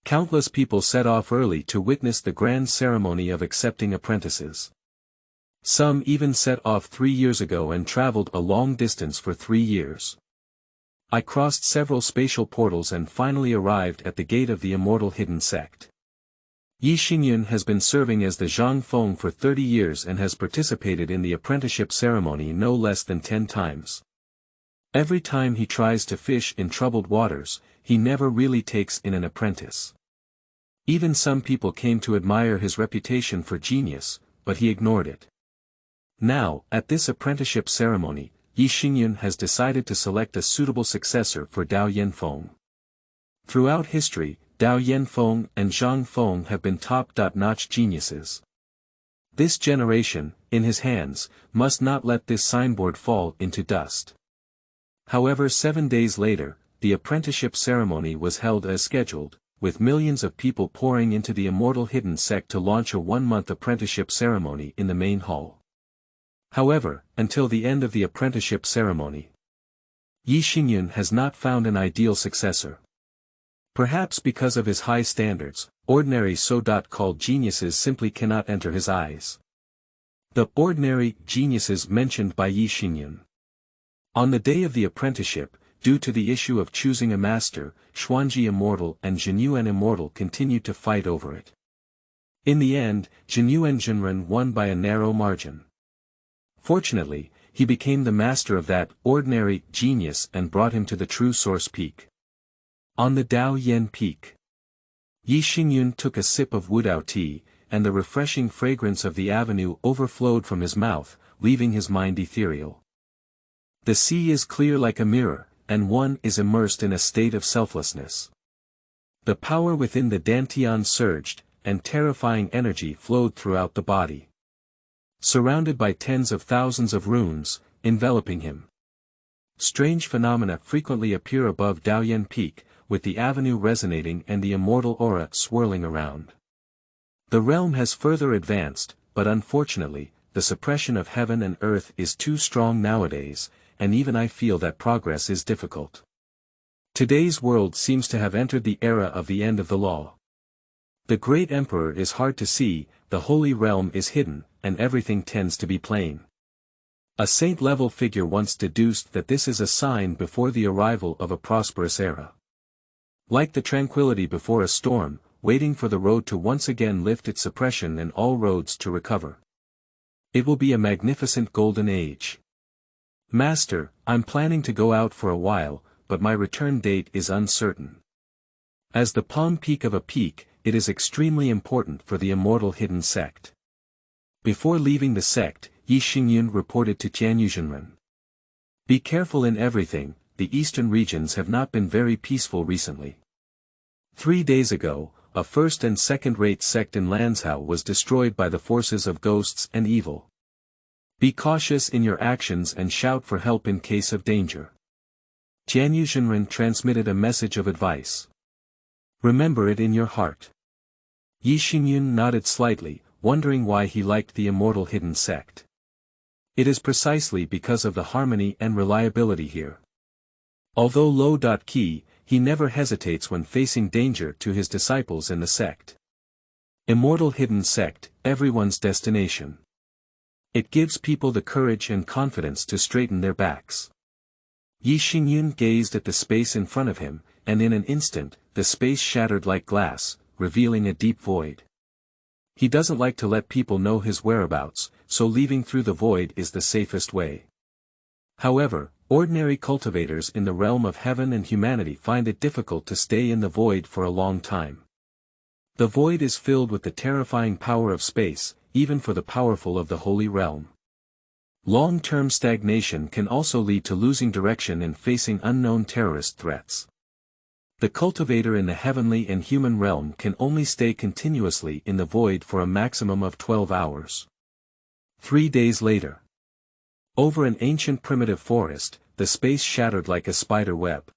countless people set off early to witness the grand ceremony of accepting apprentices. Some even set off 3 years ago and traveled a long distance for 3 years. I crossed several spatial portals and finally arrived at the gate of the Immortal Hidden Sect. Ye Xingyun has been serving as the Zhong for 30 years and has participated in the apprenticeship ceremony no less than 10 times. Every time he tries to fish in troubled waters, he never really takes in an apprentice. Even some people came to admire his reputation for genius, but he ignored it. Now, at this apprenticeship ceremony, Ye Xingyun has decided to select a suitable successor for Dao Yanfeng. Throughout history, Dao Yanfeng and Zhong have been top-notch geniuses. This generation, in his hands, must not let this signboard fall into dust. However, 7 days later, the apprenticeship ceremony was held as scheduled, with millions of people pouring into the Immortal Hidden Sect to launch a 1-month apprenticeship ceremony in the main hall. However, until the end of the apprenticeship ceremony, Ye Xingyun has not found an ideal successor. Perhaps because of his high standards, ordinary so-called geniuses simply cannot enter his eyes. The ordinary geniuses mentioned by Ye Xingyun. On the day of the apprenticeship, due to the issue of choosing a master, Xuanji Immortal and Xuanhuan Immortal continued to fight over it. In the end, Xianyin won by a narrow margin. Fortunately, he became the master of that ordinary genius and brought him to the true source peak. On the Dao Yan Peak, Ye Xingyun took a sip of Wudao tea, and the refreshing fragrance of the avenue overflowed from his mouth, leaving his mind ethereal. The sea is clear like a mirror, and one is immersed in a state of selflessness. The power within the Dantian surged, and terrifying energy flowed throughout the body. Surrounded by tens of thousands of runes, enveloping him. Strange phenomena frequently appear above Dao Yan Peak, with the avenue resonating and the immortal aura swirling around. The realm has further advanced, but unfortunately, the suppression of heaven and earth is too strong nowadays, and even I feel that progress is difficult. Today's world seems to have entered the era of the end of the law. The great emperor is hard to see, the holy realm is hidden, and everything tends to be plain. A saint-level figure once deduced that this is a sign before the arrival of a prosperous era. Like the tranquility before a storm, waiting for the road to once again lift its suppression and all roads to recover. It will be a magnificent golden age. Master, I'm planning to go out for a while, but my return date is uncertain. As the palm peak of a peak, it is extremely important for the immortal hidden sect. Before leaving the sect, Ye Xingyun reported to Xuanhuan. Be careful in everything, the eastern regions have not been very peaceful recently. 3 days ago, a first and second-rate sect in Lanzhou was destroyed by the forces of ghosts and evil. Be cautious in your actions and shout for help in case of danger. Xuanhuan transmitted a message of advice. Remember it in your heart. Ye Xingyun nodded slightly, wondering why he liked the immortal hidden sect. It is precisely because of the harmony and reliability here. Although low-key, he never hesitates when facing danger to his disciples in the sect. Immortal hidden sect, everyone's destination. It gives people the courage and confidence to straighten their backs. Ye Xingyun gazed at the space in front of him, and in an instant, the space shattered like glass, revealing a deep void. He doesn't like to let people know his whereabouts, so leaving through the void is the safest way. However, ordinary cultivators in the realm of heaven and humanity find it difficult to stay in the void for a long time. The void is filled with the terrifying power of space, even for the powerful of the holy realm. Long-term stagnation can also lead to losing direction and facing unknown terrorist threats. The cultivator in the heavenly and human realm can only stay continuously in the void for a maximum of 12 hours. 3 days later. Over an ancient primitive forest, the space shattered like a spider web.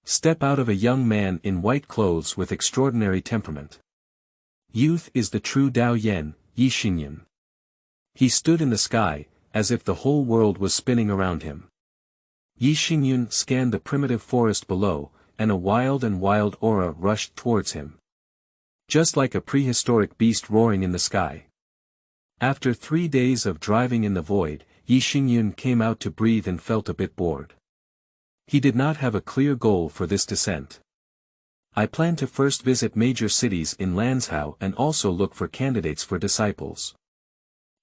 Step out of a young man in white clothes with extraordinary temperament. Youth is the true Dao Yan, Ye Xingyun. He stood in the sky, as if the whole world was spinning around him. Ye Xingyun scanned the primitive forest below, and a wild aura rushed towards him. Just like a prehistoric beast roaring in the sky. After 3 days of driving in the void, Ye Xingyun came out to breathe and felt a bit bored. He did not have a clear goal for this descent. I plan to first visit major cities in Lanzhou and also look for candidates for disciples.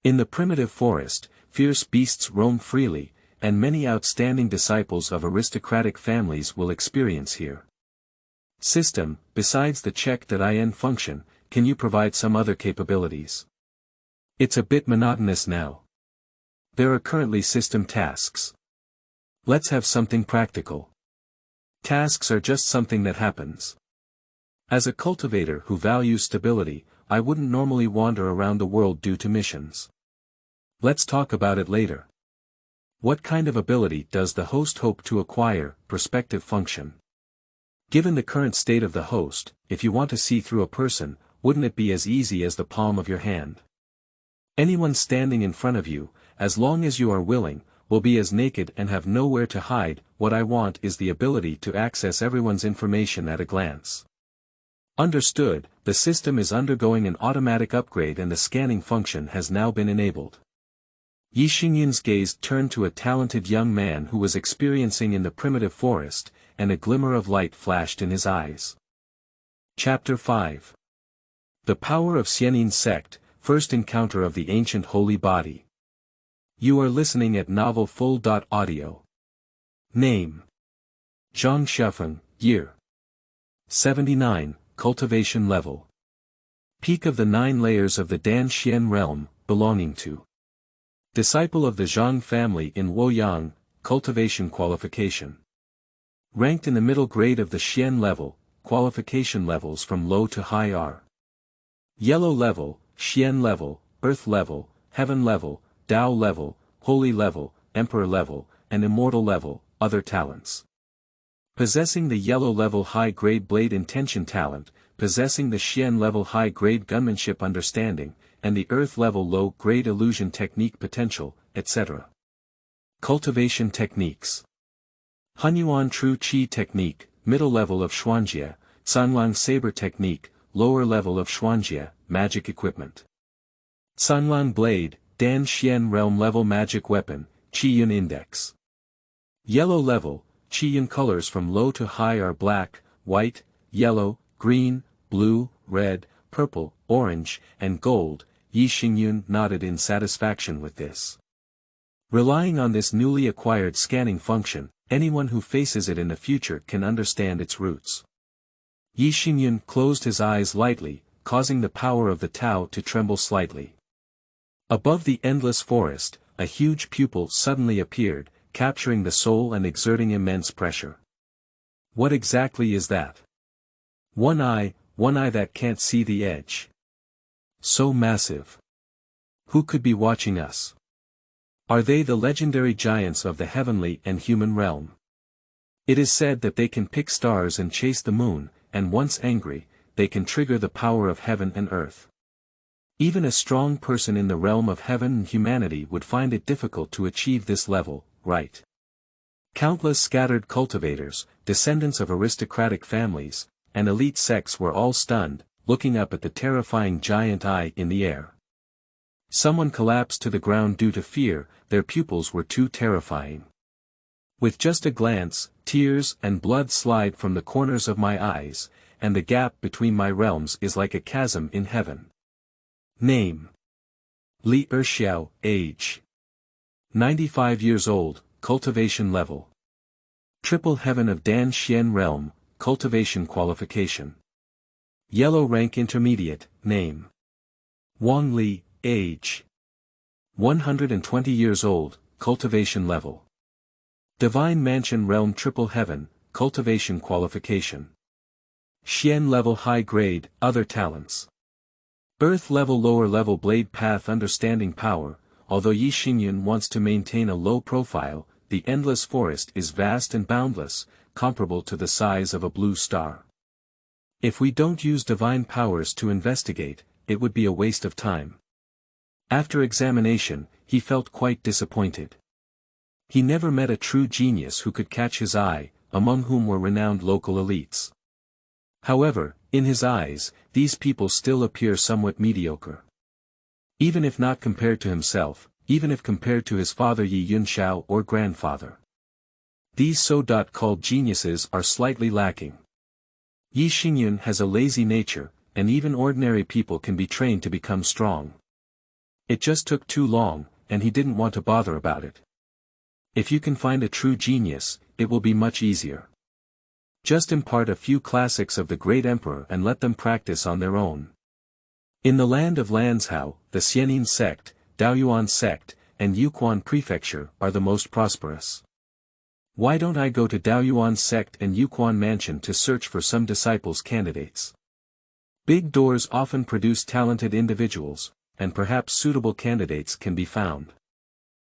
In the primitive forest, fierce beasts roam freely, and many outstanding disciples of aristocratic families will experience here. System, besides the check.in function, can you provide some other capabilities? It's a bit monotonous now. There are currently system tasks. Let's have something practical. Tasks are just something that happens. As a cultivator who values stability, I wouldn't normally wander around the world due to missions. Let's talk about it later. What kind of ability does the host hope to acquire? Perspective function. Given the current state of the host, if you want to see through a person, wouldn't it be as easy as the palm of your hand? Anyone standing in front of you, as long as you are willing, will be as naked and have nowhere to hide. What I want is the ability to access everyone's information at a glance. Understood, the system is undergoing an automatic upgrade and the scanning function has now been enabled. Ye Xingyun's gaze turned to a talented young man who was experiencing in the primitive forest, and a glimmer of light flashed in his eyes. Chapter 5. The Power of Xianyin Sect, First Encounter of the Ancient Holy Body. You are listening at Novel Full.audio. Name. Zhong Xuanhuan, Year. 79, Cultivation Level. Peak of the 9 layers of the Dan Xian realm, belonging to. Disciple of the Zhong family in Luoyang, cultivation qualification. Ranked in the middle grade of the Xian level, qualification levels from low to high are. Yellow level, Xian level, Earth level, Heaven level, Dao level, Holy level, Emperor level, and Immortal level, other talents. Possessing the yellow level high-grade blade intention talent, possessing the Xian level high-grade gunmanship understanding, and the Earth level low-grade illusion technique potential, etc. Cultivation techniques. Xuanhuan True Qi technique, middle level of Xuanji, Xuanhuan Saber technique, lower level of Xuanji, magic equipment. Xuanhuan Blade, Dan Xian realm level magic weapon, Qiyun Index. Yellow level, Qiyun colors from low to high are black, white, yellow, green, blue, red, purple, orange, and gold. Ye Xingyun nodded in satisfaction with this. Relying on this newly acquired scanning function, anyone who faces it in the future can understand its roots. Ye Xingyun closed his eyes lightly, causing the power of the Tao to tremble slightly. Above the endless forest, a huge pupil suddenly appeared, capturing the soul and exerting immense pressure. What exactly is that? One eye that can't see the edge. So massive. Who could be watching us? Are they the legendary giants of the heavenly and human realm? It is said that they can pick stars and chase the moon, and once angry, they can trigger the power of heaven and earth. Even a strong person in the realm of heaven and humanity would find it difficult to achieve this level, right? Countless scattered cultivators, descendants of aristocratic families, and elite sects were all stunned, looking up at the terrifying giant eye in the air. Someone collapsed to the ground due to fear, their pupils were too terrifying. With just a glance, tears and blood slide from the corners of my eyes, and the gap between my realms is like a chasm in heaven. Name: Li Erxiao, age 95 years old, cultivation level. Triple Heaven of Dan Xian realm, cultivation qualification. Yellow rank intermediate, name: Wang Li, age 120 years old, cultivation level. Divine Mansion realm Triple Heaven, cultivation qualification. Xian level high grade, other talents. Earth level lower level blade path understanding power. Although Ye Xingyun wants to maintain a low profile, the endless forest is vast and boundless, comparable to the size of a blue star. If we don't use divine powers to investigate, it would be a waste of time. After examination, he felt quite disappointed. He never met a true genius who could catch his eye, among whom were renowned local elites. However, in his eyes, these people still appear somewhat mediocre. Even if not compared to himself, even if compared to his father Yi Yunxiao or grandfather. These so-called geniuses are slightly lacking. Ye Xingyun has a lazy nature, and even ordinary people can be trained to become strong. It just took too long, and he didn't want to bother about it. If you can find a true genius, it will be much easier. Just impart a few classics of the great emperor and let them practice on their own. In the land of Lanzhou, the Xianyin Sect, Dao Yuan Sect, and Yuquan Prefecture are the most prosperous. Why don't I go to Dao Yuan Sect and Yuquan Mansion to search for some disciples candidates? Big doors often produce talented individuals, and perhaps suitable candidates can be found.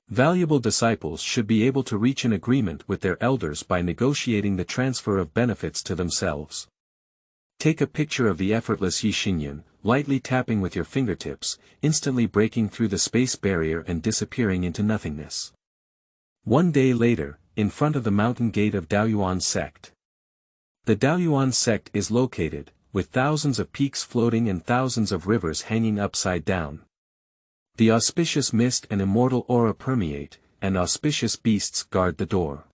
Valuable disciples should be able to reach an agreement with their elders by negotiating the transfer of benefits to themselves. Take a picture of the effortless Ye Xingyun, lightly tapping with your fingertips, instantly breaking through the space barrier and disappearing into nothingness. One day later, in front of the mountain gate of Dao Yuan Sect. The Dao Yuan Sect is located, with thousands of peaks floating and thousands of rivers hanging upside down. The auspicious mist and immortal aura permeate, and auspicious beasts guard the door.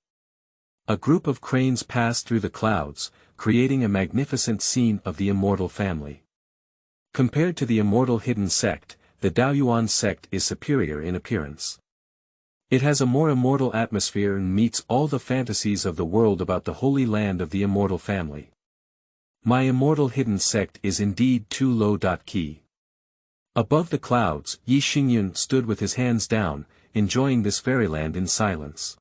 A group of cranes pass through the clouds, creating a magnificent scene of the immortal family. Compared to the immortal hidden sect, the Dao Yuan Sect is superior in appearance. It has a more immortal atmosphere and meets all the fantasies of the world about the holy land of the immortal family. My immortal hidden sect is indeed too low. Key. Above the clouds, Ye Xingyun stood with his hands down, enjoying this fairyland in silence.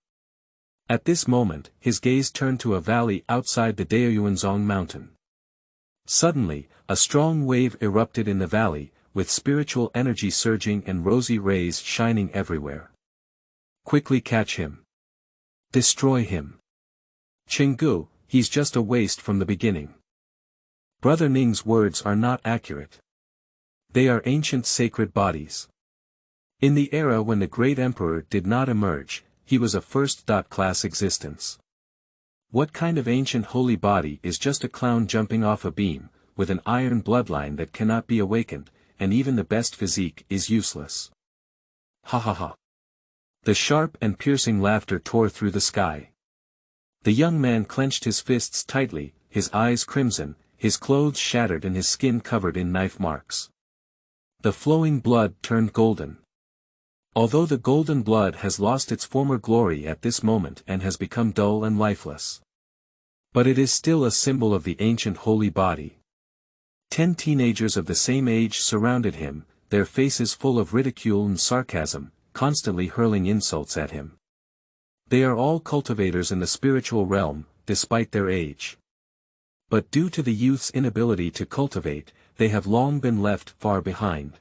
At this moment, his gaze turned to a valley outside the Daoyuanzong mountain. Suddenly, a strong wave erupted in the valley, with spiritual energy surging and rosy rays shining everywhere. Quickly catch him. Destroy him. Chenggu, he's just a waste from the beginning. Brother Ning's words are not accurate. They are ancient sacred bodies. In the era when the great emperor did not emerge, he was a first-class existence. What kind of ancient holy body is just a clown jumping off a beam, with an iron bloodline that cannot be awakened, and even the best physique is useless? Ha ha ha. The sharp and piercing laughter tore through the sky. The young man clenched his fists tightly, his eyes crimson, his clothes shattered and his skin covered in knife marks. The flowing blood turned golden. Although the golden blood has lost its former glory at this moment and has become dull and lifeless. But it is still a symbol of the ancient holy body. 10 teenagers of the same age surrounded him, their faces full of ridicule and sarcasm, constantly hurling insults at him. They are all cultivators in the spiritual realm, despite their age. But due to the youth's inability to cultivate, they have long been left far behind.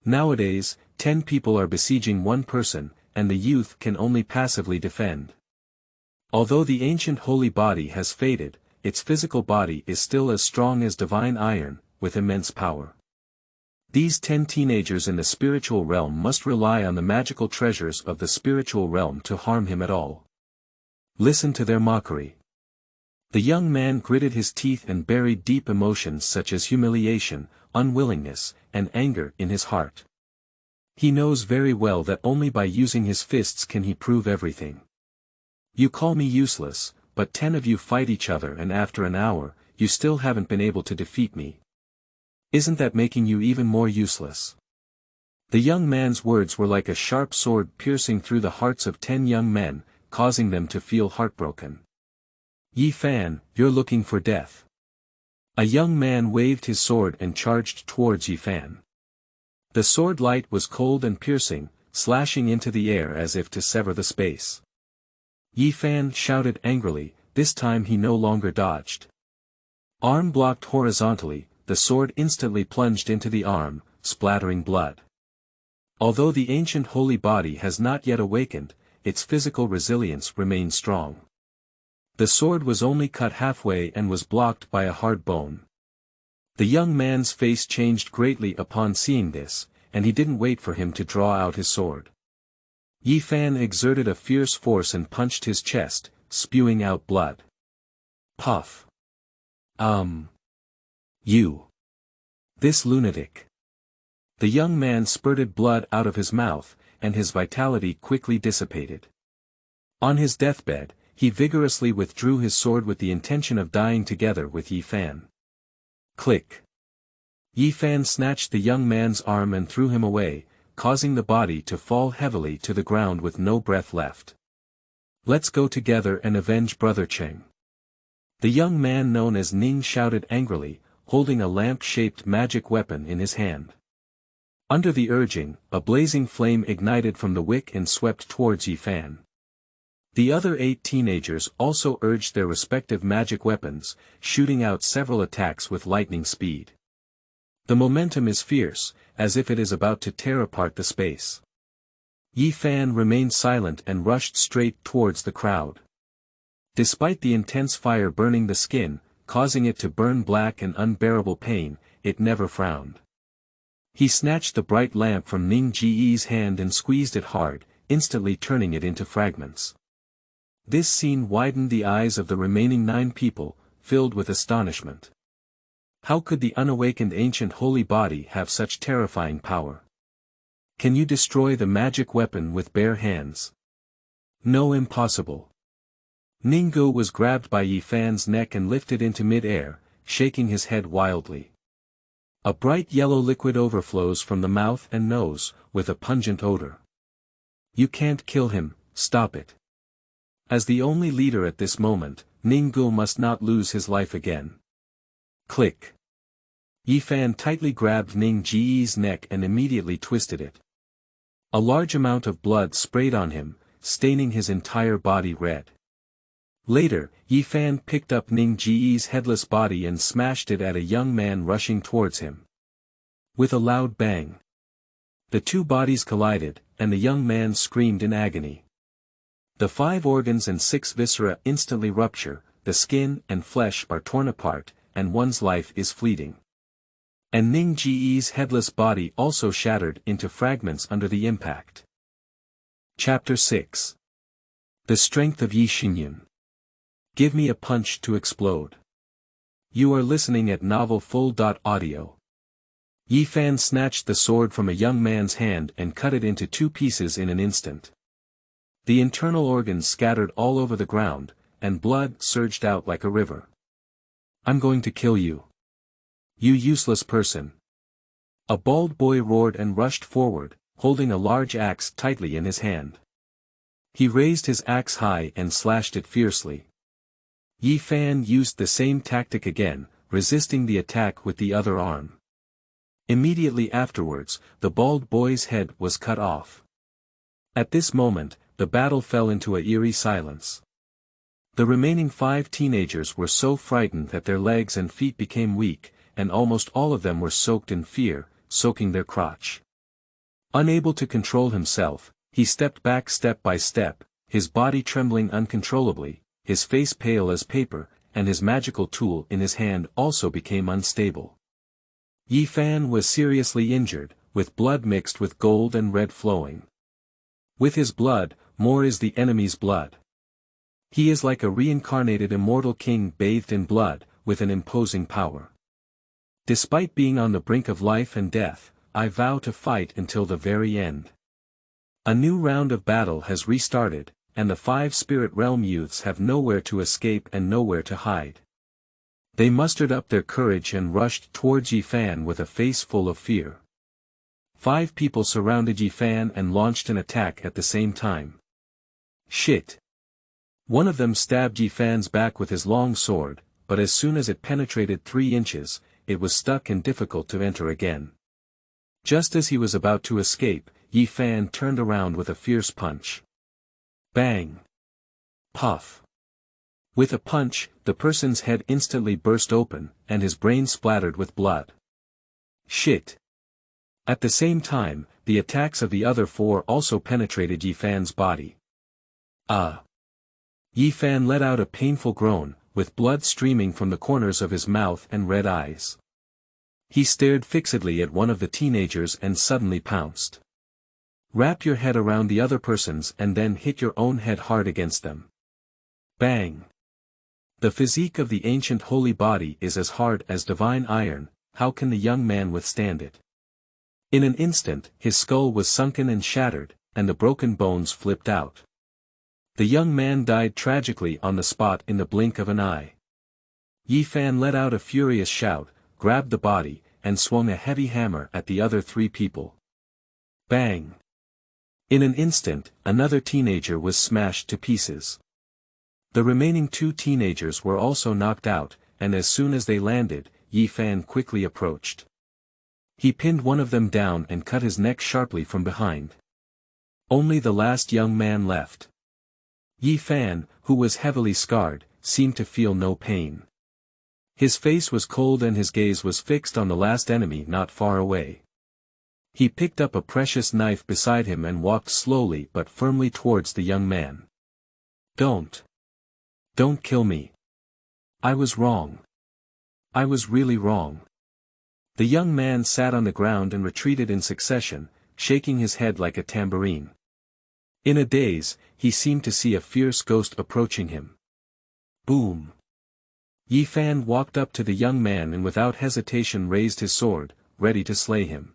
Nowadays, 10 people are besieging one person, and the youth can only passively defend. Although the ancient holy body has faded, its physical body is still as strong as divine iron, with immense power. These 10 teenagers in the spiritual realm must rely on the magical treasures of the spiritual realm to harm him at all. Listen to their mockery. The young man gritted his teeth and buried deep emotions such as humiliation, unwillingness, and anger in his heart. He knows very well that only by using his fists can he prove everything. You call me useless, but 10 of you fight each other and after an hour, you still haven't been able to defeat me. Isn't that making you even more useless? The young man's words were like a sharp sword piercing through the hearts of 10 young men, causing them to feel heartbroken. Yi Fan, you're looking for death. A young man waved his sword and charged towards Yi Fan. The sword light was cold and piercing, slashing into the air as if to sever the space. Yi Fan shouted angrily, this time he no longer dodged. Arm blocked horizontally, the sword instantly plunged into the arm, splattering blood. Although the ancient holy body has not yet awakened, its physical resilience remains strong. The sword was only cut halfway and was blocked by a hard bone. The young man's face changed greatly upon seeing this, and he didn't wait for him to draw out his sword. Yi Fan exerted a fierce force and punched his chest, spewing out blood. Puff. You. This lunatic. The young man spurted blood out of his mouth, and his vitality quickly dissipated. On his deathbed, he vigorously withdrew his sword with the intention of dying together with Yi Fan. Click. Yi Fan snatched the young man's arm and threw him away, causing the body to fall heavily to the ground with no breath left. Let's go together and avenge Brother Cheng. The young man known as Ning shouted angrily, holding a lamp-shaped magic weapon in his hand. Under the urging, a blazing flame ignited from the wick and swept towards Yi Fan. The other 8 teenagers also urged their respective magic weapons, shooting out several attacks with lightning speed. The momentum is fierce, as if it is about to tear apart the space. Yi Fan remained silent and rushed straight towards the crowd. Despite the intense fire burning the skin, causing it to burn black and unbearable pain, it never frowned. He snatched the bright lamp from Ning Ji's hand and squeezed it hard, instantly turning it into fragments. This scene widened the eyes of the remaining 9 people, filled with astonishment. How could the unawakened ancient holy body have such terrifying power? Can you destroy the magic weapon with bare hands? No, impossible. Ninggu was grabbed by Yi Fan's neck and lifted into mid-air, shaking his head wildly. A bright yellow liquid overflows from the mouth and nose, with a pungent odor. You can't kill him, stop it. As the only leader at this moment, Ninggu must not lose his life again. Click. Yi Fan tightly grabbed Ning Ji's neck and immediately twisted it. A large amount of blood sprayed on him, staining his entire body red. Later, Yi Fan picked up Ning Ji's headless body and smashed it at a young man rushing towards him. With a loud bang, the 2 bodies collided, and the young man screamed in agony. The 5 organs and 6 viscera instantly rupture, the skin and flesh are torn apart, and one's life is fleeting. And Ning Ji's headless body also shattered into fragments under the impact. Chapter 6. The Strength of Ye Xingyun. Give me a punch to explode. You are listening at novelfull.audio. Yi Fan snatched the sword from a young man's hand and cut it into 2 pieces in an instant. The internal organs scattered all over the ground, and blood surged out like a river. "I'm going to kill you. You useless person." A bald boy roared and rushed forward, holding a large axe tightly in his hand. He raised his axe high and slashed it fiercely. Yi Fan used the same tactic again, resisting the attack with the other arm. Immediately afterwards, the bald boy's head was cut off. At this moment, the battle fell into an eerie silence. The remaining 5 teenagers were so frightened that their legs and feet became weak, and almost all of them were soaked in fear, soaking their crotch. Unable to control himself, he stepped back step by step, his body trembling uncontrollably, his face pale as paper, and his magical tool in his hand also became unstable. Yi Fan was seriously injured, with blood mixed with gold and red flowing. With his blood, more is the enemy's blood. He is like a reincarnated immortal king bathed in blood, with an imposing power. Despite being on the brink of life and death, I vow to fight until the very end. A new round of battle has restarted, and the 5 spirit realm youths have nowhere to escape and nowhere to hide. They mustered up their courage and rushed towards Yi Fan with a face full of fear. 5 people surrounded Yi Fan and launched an attack at the same time. Shit! One of them stabbed Yi Fan's back with his long sword, but as soon as it penetrated 3 inches, it was stuck and difficult to enter again. Just as he was about to escape, Yi Fan turned around with a fierce punch. Bang! Puff! With a punch, the person's head instantly burst open, and his brain splattered with blood. Shit! At the same time, the attacks of the other 4 also penetrated Yi Fan's body. Yi Fan let out a painful groan, with blood streaming from the corners of his mouth and red eyes. He stared fixedly at one of the teenagers and suddenly pounced. Wrap your head around the other person's and then hit your own head hard against them. Bang! The physique of the ancient holy body is as hard as divine iron, how can the young man withstand it? In an instant, his skull was sunken and shattered, and the broken bones flipped out. The young man died tragically on the spot in the blink of an eye. Yi Fan let out a furious shout, grabbed the body, and swung a heavy hammer at the other 3 people. Bang! In an instant, another teenager was smashed to pieces. The remaining 2 teenagers were also knocked out, and as soon as they landed, Yi Fan quickly approached. He pinned one of them down and cut his neck sharply from behind. Only the last young man left. Yi Fan, who was heavily scarred, seemed to feel no pain. His face was cold and his gaze was fixed on the last enemy not far away. He picked up a precious knife beside him and walked slowly but firmly towards the young man. Don't kill me. I was wrong. I was really wrong. The young man sat on the ground and retreated in succession, shaking his head like a tambourine. In a daze, he seemed to see a fierce ghost approaching him. Boom! Yi Fan walked up to the young man and without hesitation raised his sword, ready to slay him.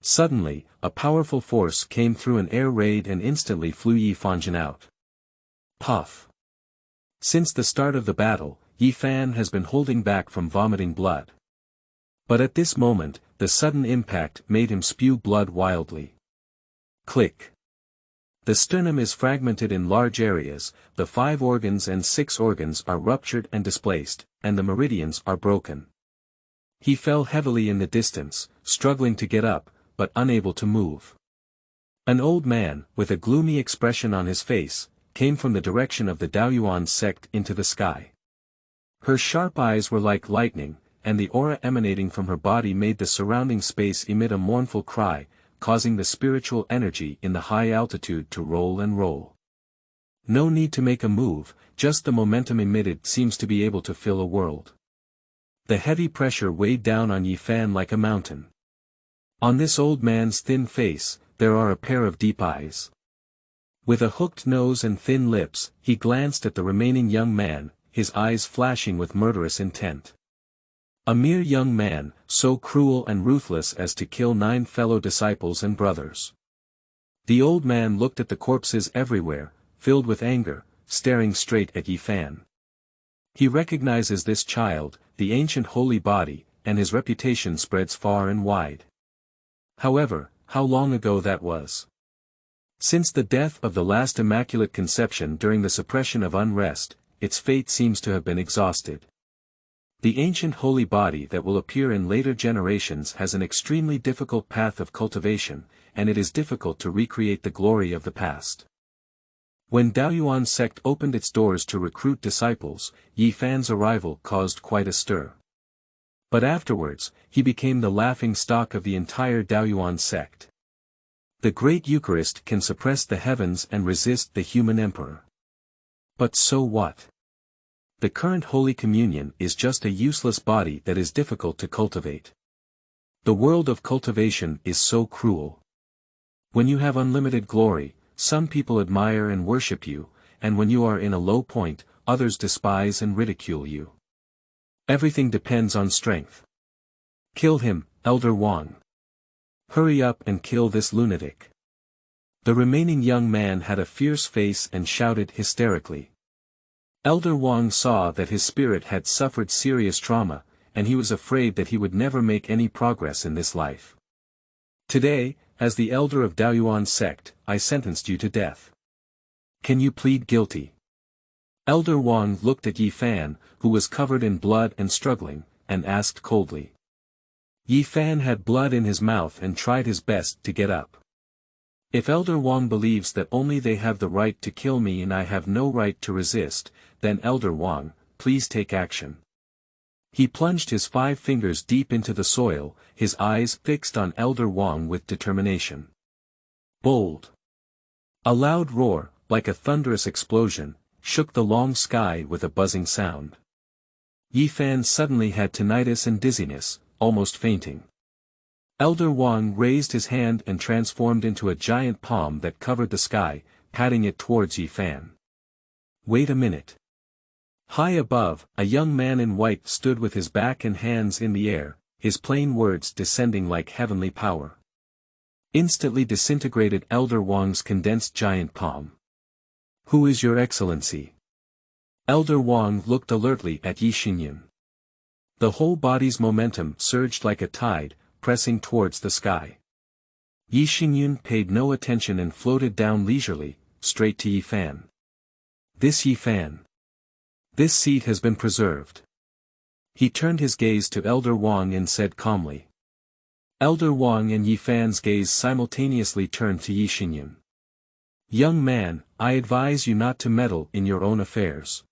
Suddenly, a powerful force came through an air raid and instantly flew Yi Fan out. Puff! Since the start of the battle, Yi Fan has been holding back from vomiting blood. But at this moment, the sudden impact made him spew blood wildly. Click! The sternum is fragmented in large areas, the 5 organs and 6 organs are ruptured and displaced, and the meridians are broken. He fell heavily in the distance, struggling to get up, but unable to move. An old man, with a gloomy expression on his face, came from the direction of the Xianyin Sect into the sky. Her sharp eyes were like lightning, and the aura emanating from her body made the surrounding space emit a mournful cry, causing the spiritual energy in the high altitude to roll and roll. No need to make a move, just the momentum emitted seems to be able to fill a world. The heavy pressure weighed down on Yi Fan like a mountain. On this old man's thin face, there are a pair of deep eyes. With a hooked nose and thin lips, he glanced at the remaining young man, his eyes flashing with murderous intent. A mere young man, so cruel and ruthless as to kill 9 fellow disciples and brothers. The old man looked at the corpses everywhere, filled with anger, staring straight at Yi Fan. He recognizes this child, the ancient holy body, and his reputation spreads far and wide. However, how long ago that was? Since the death of the last Immaculate Conception during the suppression of unrest, its fate seems to have been exhausted. The ancient holy body that will appear in later generations has an extremely difficult path of cultivation, and it is difficult to recreate the glory of the past. When Dao Yuan Sect opened its doors to recruit disciples, Yi Fan's arrival caused quite a stir. But afterwards, he became the laughing stock of the entire Dao Yuan Sect. The Great Eucharist can suppress the heavens and resist the human emperor. But so what? The current Holy Communion is just a useless body that is difficult to cultivate. The world of cultivation is so cruel. When you have unlimited glory, some people admire and worship you, and when you are in a low point, others despise and ridicule you. Everything depends on strength. Kill him, Elder Wang. Hurry up and kill this lunatic. The remaining young man had a fierce face and shouted hysterically. Elder Wang saw that his spirit had suffered serious trauma, and he was afraid that he would never make any progress in this life. Today, as the elder of Dao Yuan Sect, I sentenced you to death. Can you plead guilty? Elder Wang looked at Yi Fan, who was covered in blood and struggling, and asked coldly. Yi Fan had blood in his mouth and tried his best to get up. If Elder Wang believes that only they have the right to kill me and I have no right to resist, then Elder Wang, please take action. He plunged his 5 fingers deep into the soil, his eyes fixed on Elder Wang with determination. Bold. A loud roar, like a thunderous explosion, shook the long sky with a buzzing sound. Yi Fan suddenly had tinnitus and dizziness, almost fainting. Elder Wang raised his hand and transformed into a giant palm that covered the sky, patting it towards Yi Fan. Wait a minute. High above, a young man in white stood with his back and hands in the air, his plain words descending like heavenly power. Instantly disintegrated Elder Wang's condensed giant palm. Who is your excellency? Elder Wang looked alertly at Yi Xingyun. The whole body's momentum surged like a tide, pressing towards the sky. Yi Xingyun paid no attention and floated down leisurely, straight to Yi Fan. This Yi Fan. This seat has been preserved. He turned his gaze to Elder Wang and said calmly. Elder Wang and Yi Fan's gaze simultaneously turned to Yi Xingyun. Young man, I advise you not to meddle in your own affairs.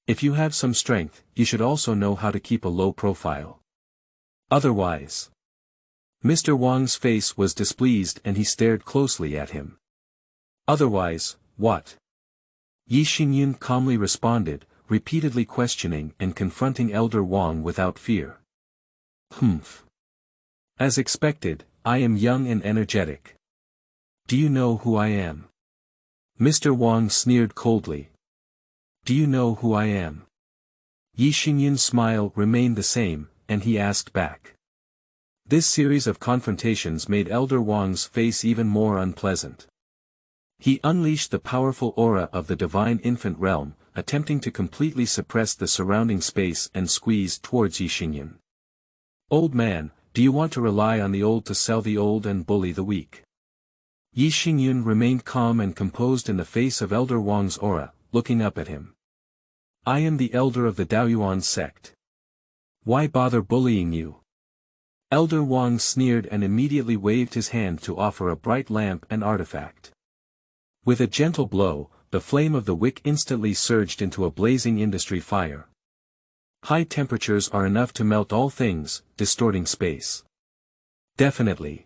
If you have some strength, you should also know how to keep a low profile. Otherwise. Mr. Wang's face was displeased and he stared closely at him. Otherwise, what? Yi Xingyun calmly responded, repeatedly questioning and confronting Elder Wang without fear. Humph. As expected, I am young and energetic. Do you know who I am? Mr. Wang sneered coldly. Do you know who I am? Yi Xingyun's smile remained the same, and he asked back. This series of confrontations made Elder Wang's face even more unpleasant. He unleashed the powerful aura of the divine infant realm, attempting to completely suppress the surrounding space and squeeze towards Yi Xingyun. Old man, do you want to rely on the old to sell the old and bully the weak? Yi Xingyun remained calm and composed in the face of Elder Wang's aura, looking up at him. I am the elder of the Dao Yuan Sect. Why bother bullying you? Elder Wang sneered and immediately waved his hand to offer a bright lamp and artifact. With a gentle blow, the flame of the wick instantly surged into a blazing industry fire. High temperatures are enough to melt all things, distorting space. Definitely.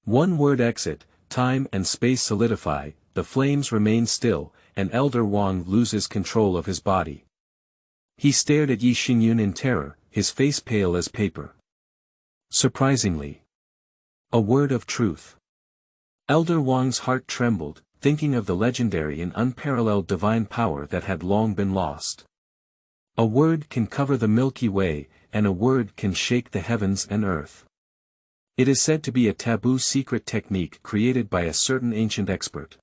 One word exit, time and space solidify, the flames remain still, and Elder Wang loses control of his body. He stared at Yi Xingyun in terror, his face pale as paper. Surprisingly. A word of truth. Elder Wang's heart trembled, thinking of the legendary and unparalleled divine power that had long been lost. A word can cover the Milky Way, and a word can shake the heavens and earth. It is said to be a taboo secret technique created by a certain ancient expert.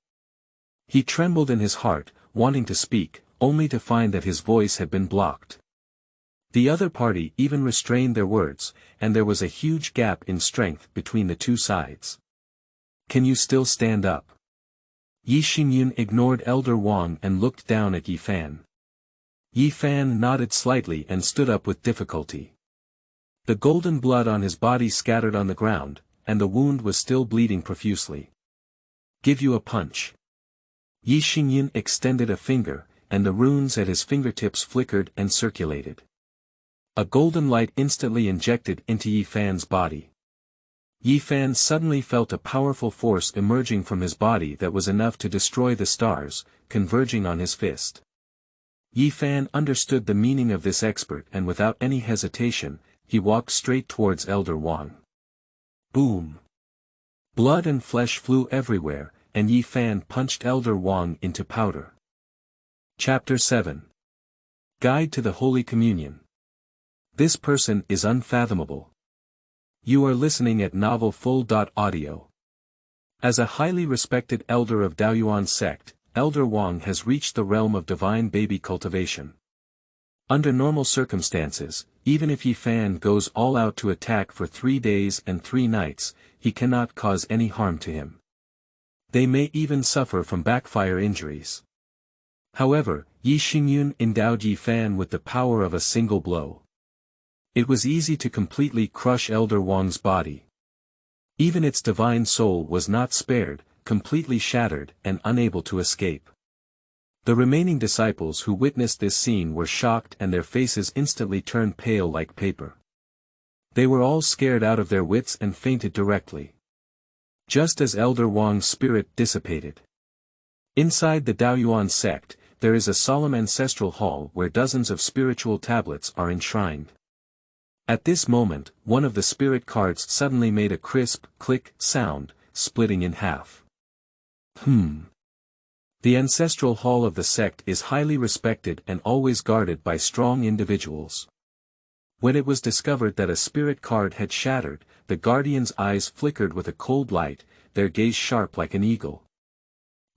He trembled in his heart, wanting to speak, only to find that his voice had been blocked. The other party even restrained their words, and there was a huge gap in strength between the two sides. Can you still stand up? Ye Xingyun ignored Elder Wang and looked down at Ye Fan. Ye Fan nodded slightly and stood up with difficulty. The golden blood on his body scattered on the ground, and the wound was still bleeding profusely. Give you a punch. Ye Xingyun extended a finger, and the runes at his fingertips flickered and circulated. A golden light instantly injected into Ye Fan's body. Ye Fan suddenly felt a powerful force emerging from his body that was enough to destroy the stars, converging on his fist. Ye Fan understood the meaning of this expert and without any hesitation, he walked straight towards Elder Wang. Boom! Blood and flesh flew everywhere, and Ye Fan punched Elder Wang into powder. Chapter 7. Guide to the Holy Communion. This person is unfathomable. You are listening at novelfull.audio. As a highly respected elder of Dao Yan Sect, Elder Wang has reached the realm of divine baby cultivation. Under normal circumstances, even if Ye Fan goes all out to attack for 3 days and 3 nights, he cannot cause any harm to him. They may even suffer from backfire injuries. However, Ye Xingyun endowed Ye Fan with the power of a single blow. It was easy to completely crush Elder Wang's body. Even its divine soul was not spared, completely shattered and unable to escape. The remaining disciples who witnessed this scene were shocked and their faces instantly turned pale like paper. They were all scared out of their wits and fainted directly. Just as Elder Wang's spirit dissipated. Inside the Dao Yan Sect, there is a solemn ancestral hall where dozens of spiritual tablets are enshrined. At this moment, one of the spirit cards suddenly made a crisp, click sound, splitting in half. The ancestral hall of the sect is highly respected and always guarded by strong individuals. When it was discovered that a spirit card had shattered, the guardian's eyes flickered with a cold light, their gaze sharp like an eagle.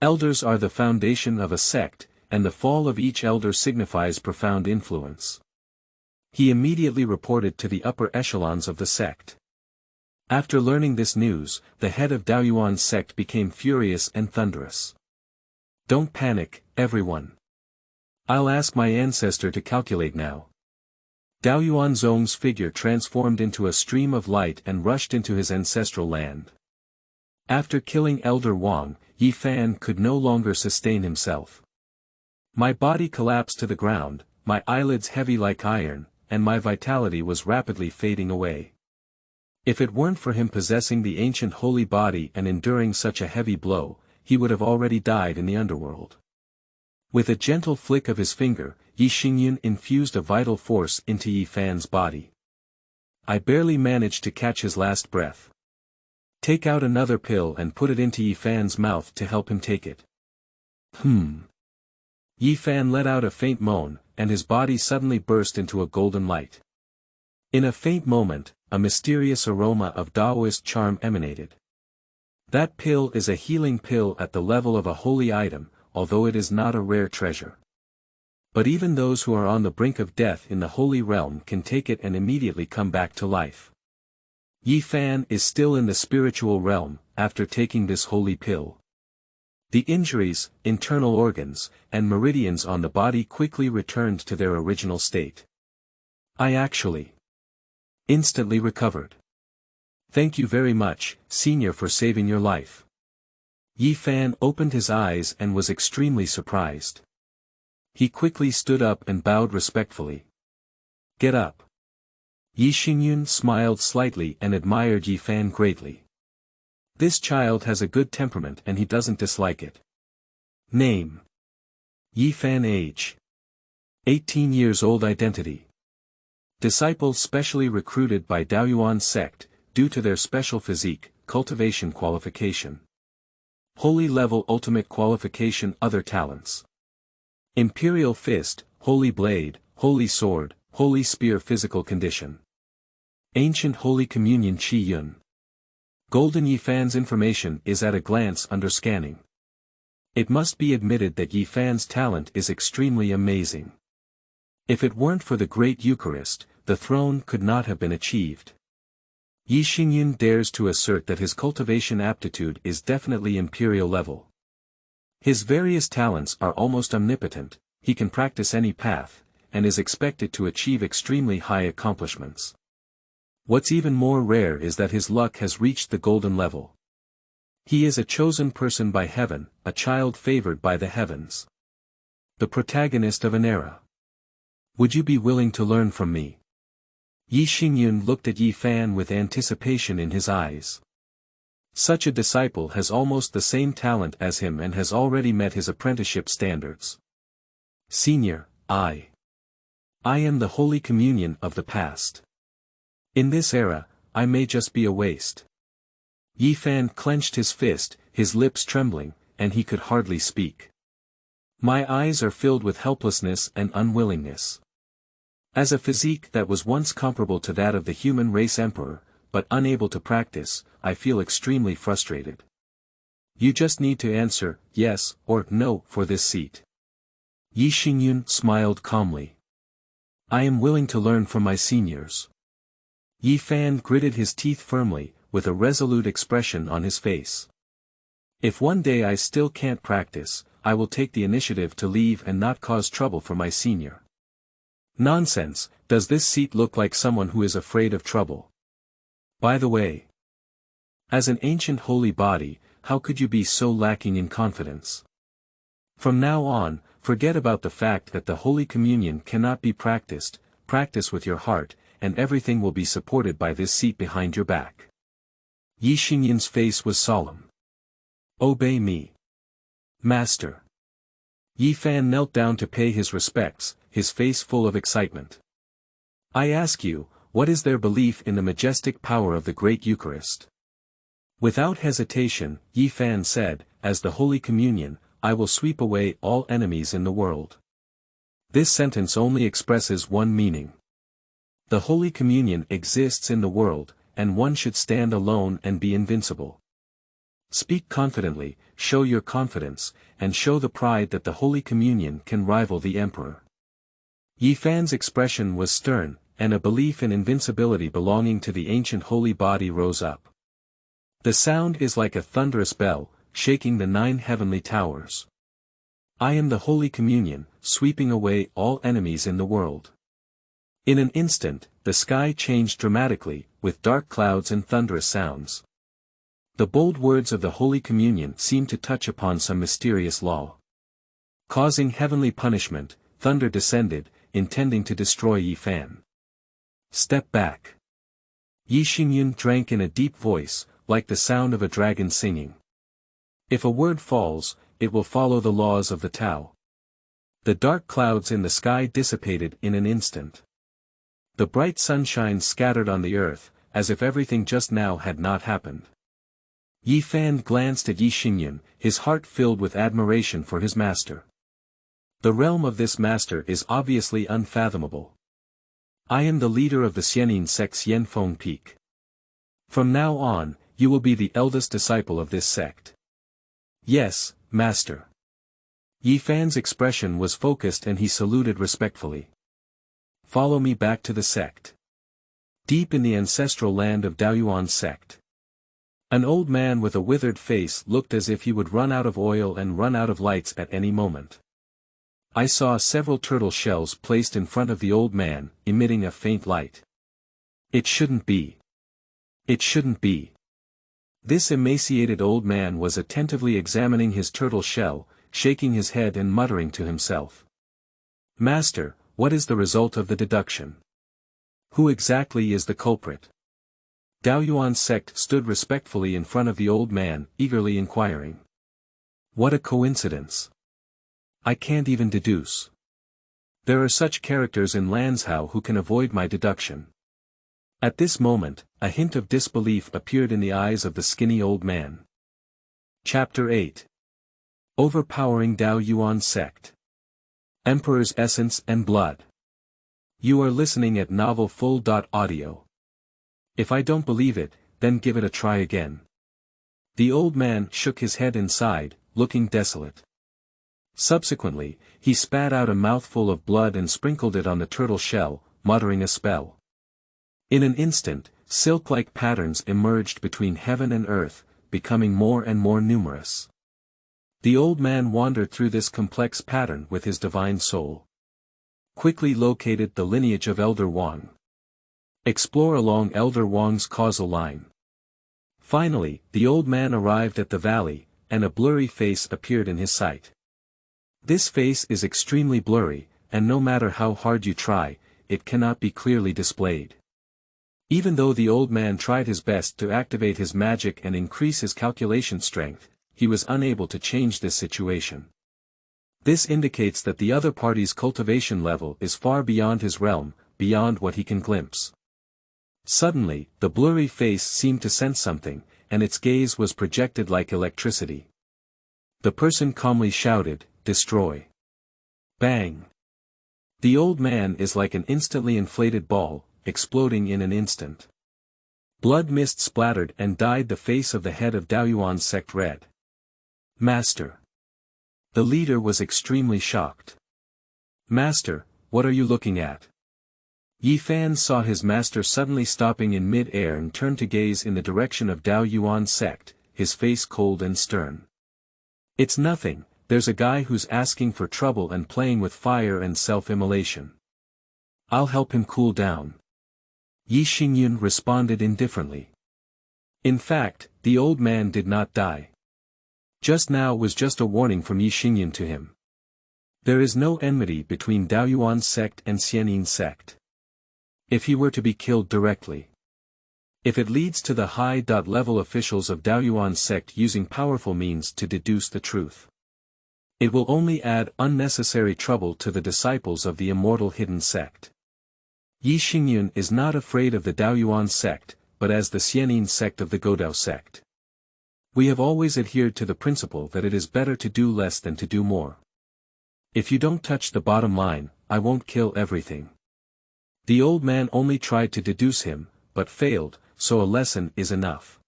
Elders are the foundation of a sect, and the fall of each elder signifies profound influence. He immediately reported to the upper echelons of the sect. After learning this news, the head of Dao Yan Sect became furious and thunderous. Don't panic, everyone. I'll ask my ancestor to calculate now. Dao Yuan Zhong's figure transformed into a stream of light and rushed into his ancestral land. After killing Elder Wang, Ye Fan could no longer sustain himself. My body collapsed to the ground, my eyelids heavy like iron, and my vitality was rapidly fading away. If it weren't for him possessing the ancient holy body and enduring such a heavy blow, he would have already died in the underworld. With a gentle flick of his finger, Ye Xingyun infused a vital force into Ye Fan's body. I barely managed to catch his last breath. Take out another pill and put it into Ye Fan's mouth to help him take it. Ye Fan let out a faint moan, and his body suddenly burst into a golden light. In a faint moment, a mysterious aroma of Taoist charm emanated. That pill is a healing pill at the level of a holy item, although it is not a rare treasure. But even those who are on the brink of death in the holy realm can take it and immediately come back to life. Ye Fan is still in the spiritual realm, after taking this holy pill. The injuries, internal organs, and meridians on the body quickly returned to their original state. I actually instantly recovered. Thank you very much, Senior, for saving your life. Ye Fan opened his eyes and was extremely surprised. He quickly stood up and bowed respectfully. Get up. Ye Xingyun smiled slightly and admired Ye Fan greatly. This child has a good temperament and he doesn't dislike it. Name. Ye Fan. Age. 18 years old. Identity. Disciple specially recruited by Dao Yan Sect, due to their special physique, cultivation qualification. Holy level ultimate qualification. Other talents. Imperial Fist, Holy Blade, Holy Sword, Holy Spear. Physical condition. Ancient Holy Communion. Qi Yun. Golden Yi Fan's information is at a glance under scanning. It must be admitted that Yi Fan's talent is extremely amazing. If it weren't for the great Eucharist, the throne could not have been achieved. Ye Xingyun dares to assert that his cultivation aptitude is definitely imperial level. His various talents are almost omnipotent, he can practice any path, and is expected to achieve extremely high accomplishments. What's even more rare is that his luck has reached the golden level. He is a chosen person by heaven, a child favored by the heavens. The protagonist of an era. Would you be willing to learn from me? Yi Xingyun looked at Yi Fan with anticipation in his eyes. Such a disciple has almost the same talent as him and has already met his apprenticeship standards. Senior, I am the Holy Communion of the past. In this era, I may just be a waste. Yi Fan clenched his fist, his lips trembling, and he could hardly speak. My eyes are filled with helplessness and unwillingness. As a physique that was once comparable to that of the human race emperor, but unable to practice, I feel extremely frustrated. You just need to answer, yes, or no, for this seat. Yi Xingyun smiled calmly. I am willing to learn from my seniors. Yi Fan gritted his teeth firmly, with a resolute expression on his face. If one day I still can't practice, I will take the initiative to leave and not cause trouble for my senior. Nonsense, does this seat look like someone who is afraid of trouble? By the way, as an ancient holy body, how could you be so lacking in confidence? From now on, forget about the fact that the Holy Communion cannot be practiced, practice with your heart, and everything will be supported by this seat behind your back. Yi Xingyun's face was solemn. Obey me. Master. Yi Fan knelt down to pay his respects, his face full of excitement. I ask you, what is their belief in the majestic power of the great Eucharist? Without hesitation, Yi Fan said, as the Holy Communion, I will sweep away all enemies in the world. This sentence only expresses one meaning. The Holy Communion exists in the world, and one should stand alone and be invincible. Speak confidently, show your confidence, and show the pride that the Holy Communion can rival the Emperor. Yi Fan's expression was stern, and a belief in invincibility belonging to the ancient holy body rose up. The sound is like a thunderous bell, shaking the 9 heavenly towers. I am the Holy Communion, sweeping away all enemies in the world. In an instant, the sky changed dramatically, with dark clouds and thunderous sounds. The bold words of the Holy Communion seemed to touch upon some mysterious law. Causing heavenly punishment, thunder descended, intending to destroy Yi Fan. Step back. Yi Xingyun drank in a deep voice, like the sound of a dragon singing. If a word falls, it will follow the laws of the Tao. The dark clouds in the sky dissipated in an instant. The bright sunshine scattered on the earth, as if everything just now had not happened. Yi Fan glanced at Yi Xingyun, his heart filled with admiration for his master. The realm of this master is obviously unfathomable. I am the leader of the Xianyin Sect's Yan Peak. From now on, you will be the eldest disciple of this sect. Yes, master. Yi Fan's expression was focused and he saluted respectfully. Follow me back to the sect. Deep in the ancestral land of Dao Yan Sect. An old man with a withered face looked as if he would run out of oil and run out of lights at any moment. I saw several turtle shells placed in front of the old man, emitting a faint light. It shouldn't be. It shouldn't be. This emaciated old man was attentively examining his turtle shell, shaking his head and muttering to himself. Master, what is the result of the deduction? Who exactly is the culprit? Dao Yan Sect stood respectfully in front of the old man, eagerly inquiring. What a coincidence. I can't even deduce. There are such characters in Lanzhou who can avoid my deduction. At this moment, a hint of disbelief appeared in the eyes of the skinny old man. Chapter 8. Overpowering Dao Yan Sect. Emperor's Essence and Blood. You are listening at novelfull.audio. If I don't believe it, then give it a try again. The old man shook his head and sighed, looking desolate. Subsequently, he spat out a mouthful of blood and sprinkled it on the turtle shell, muttering a spell. In an instant, silk-like patterns emerged between heaven and earth, becoming more and more numerous. The old man wandered through this complex pattern with his divine soul. Quickly located the lineage of Elder Wang. Explore along Elder Wang's causal line. Finally, the old man arrived at the valley, and a blurry face appeared in his sight. This face is extremely blurry, and no matter how hard you try, it cannot be clearly displayed. Even though the old man tried his best to activate his magic and increase his calculation strength, he was unable to change this situation. This indicates that the other party's cultivation level is far beyond his realm, beyond what he can glimpse. Suddenly, the blurry face seemed to sense something, and its gaze was projected like electricity. The person calmly shouted, "Destroy." Bang! The old man is like an instantly inflated ball, exploding in an instant. Blood mist splattered and dyed the face of the head of Dao Yuan Sect red. Master. The leader was extremely shocked. Master, what are you looking at? Yi Fan saw his master suddenly stopping in mid-air and turned to gaze in the direction of Dao Yuan Sect, his face cold and stern. It's nothing, there's a guy who's asking for trouble and playing with fire and self-immolation. I'll help him cool down. Yi Xingyun responded indifferently. In fact, the old man did not die. Just now was just a warning from Yi Xingyun to him. There is no enmity between Dao Yuan Sect and Xianyin Sect. If he were to be killed directly. If it leads to the high-level officials of Dao Yuan Sect using powerful means to deduce the truth. It will only add unnecessary trouble to the disciples of the immortal hidden sect. Yi Xingyun is not afraid of the Dao Yuan Sect, but as the Xianyin Sect of the Godao Sect. We have always adhered to the principle that it is better to do less than to do more. If you don't touch the bottom line, I won't kill everything. The old man only tried to deduce him, but failed, so a lesson is enough.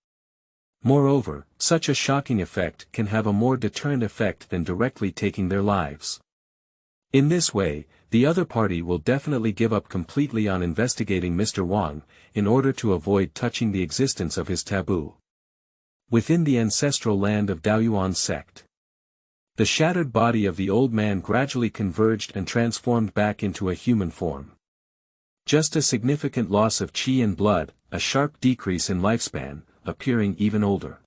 Moreover, such a shocking effect can have a more deterrent effect than directly taking their lives. In this way, the other party will definitely give up completely on investigating Mr. Wang, in order to avoid touching the existence of his taboo. Within the ancestral land of Dao Yuan Sect. The shattered body of the old man gradually converged and transformed back into a human form. Just a significant loss of qi and blood, a sharp decrease in lifespan, appearing even older.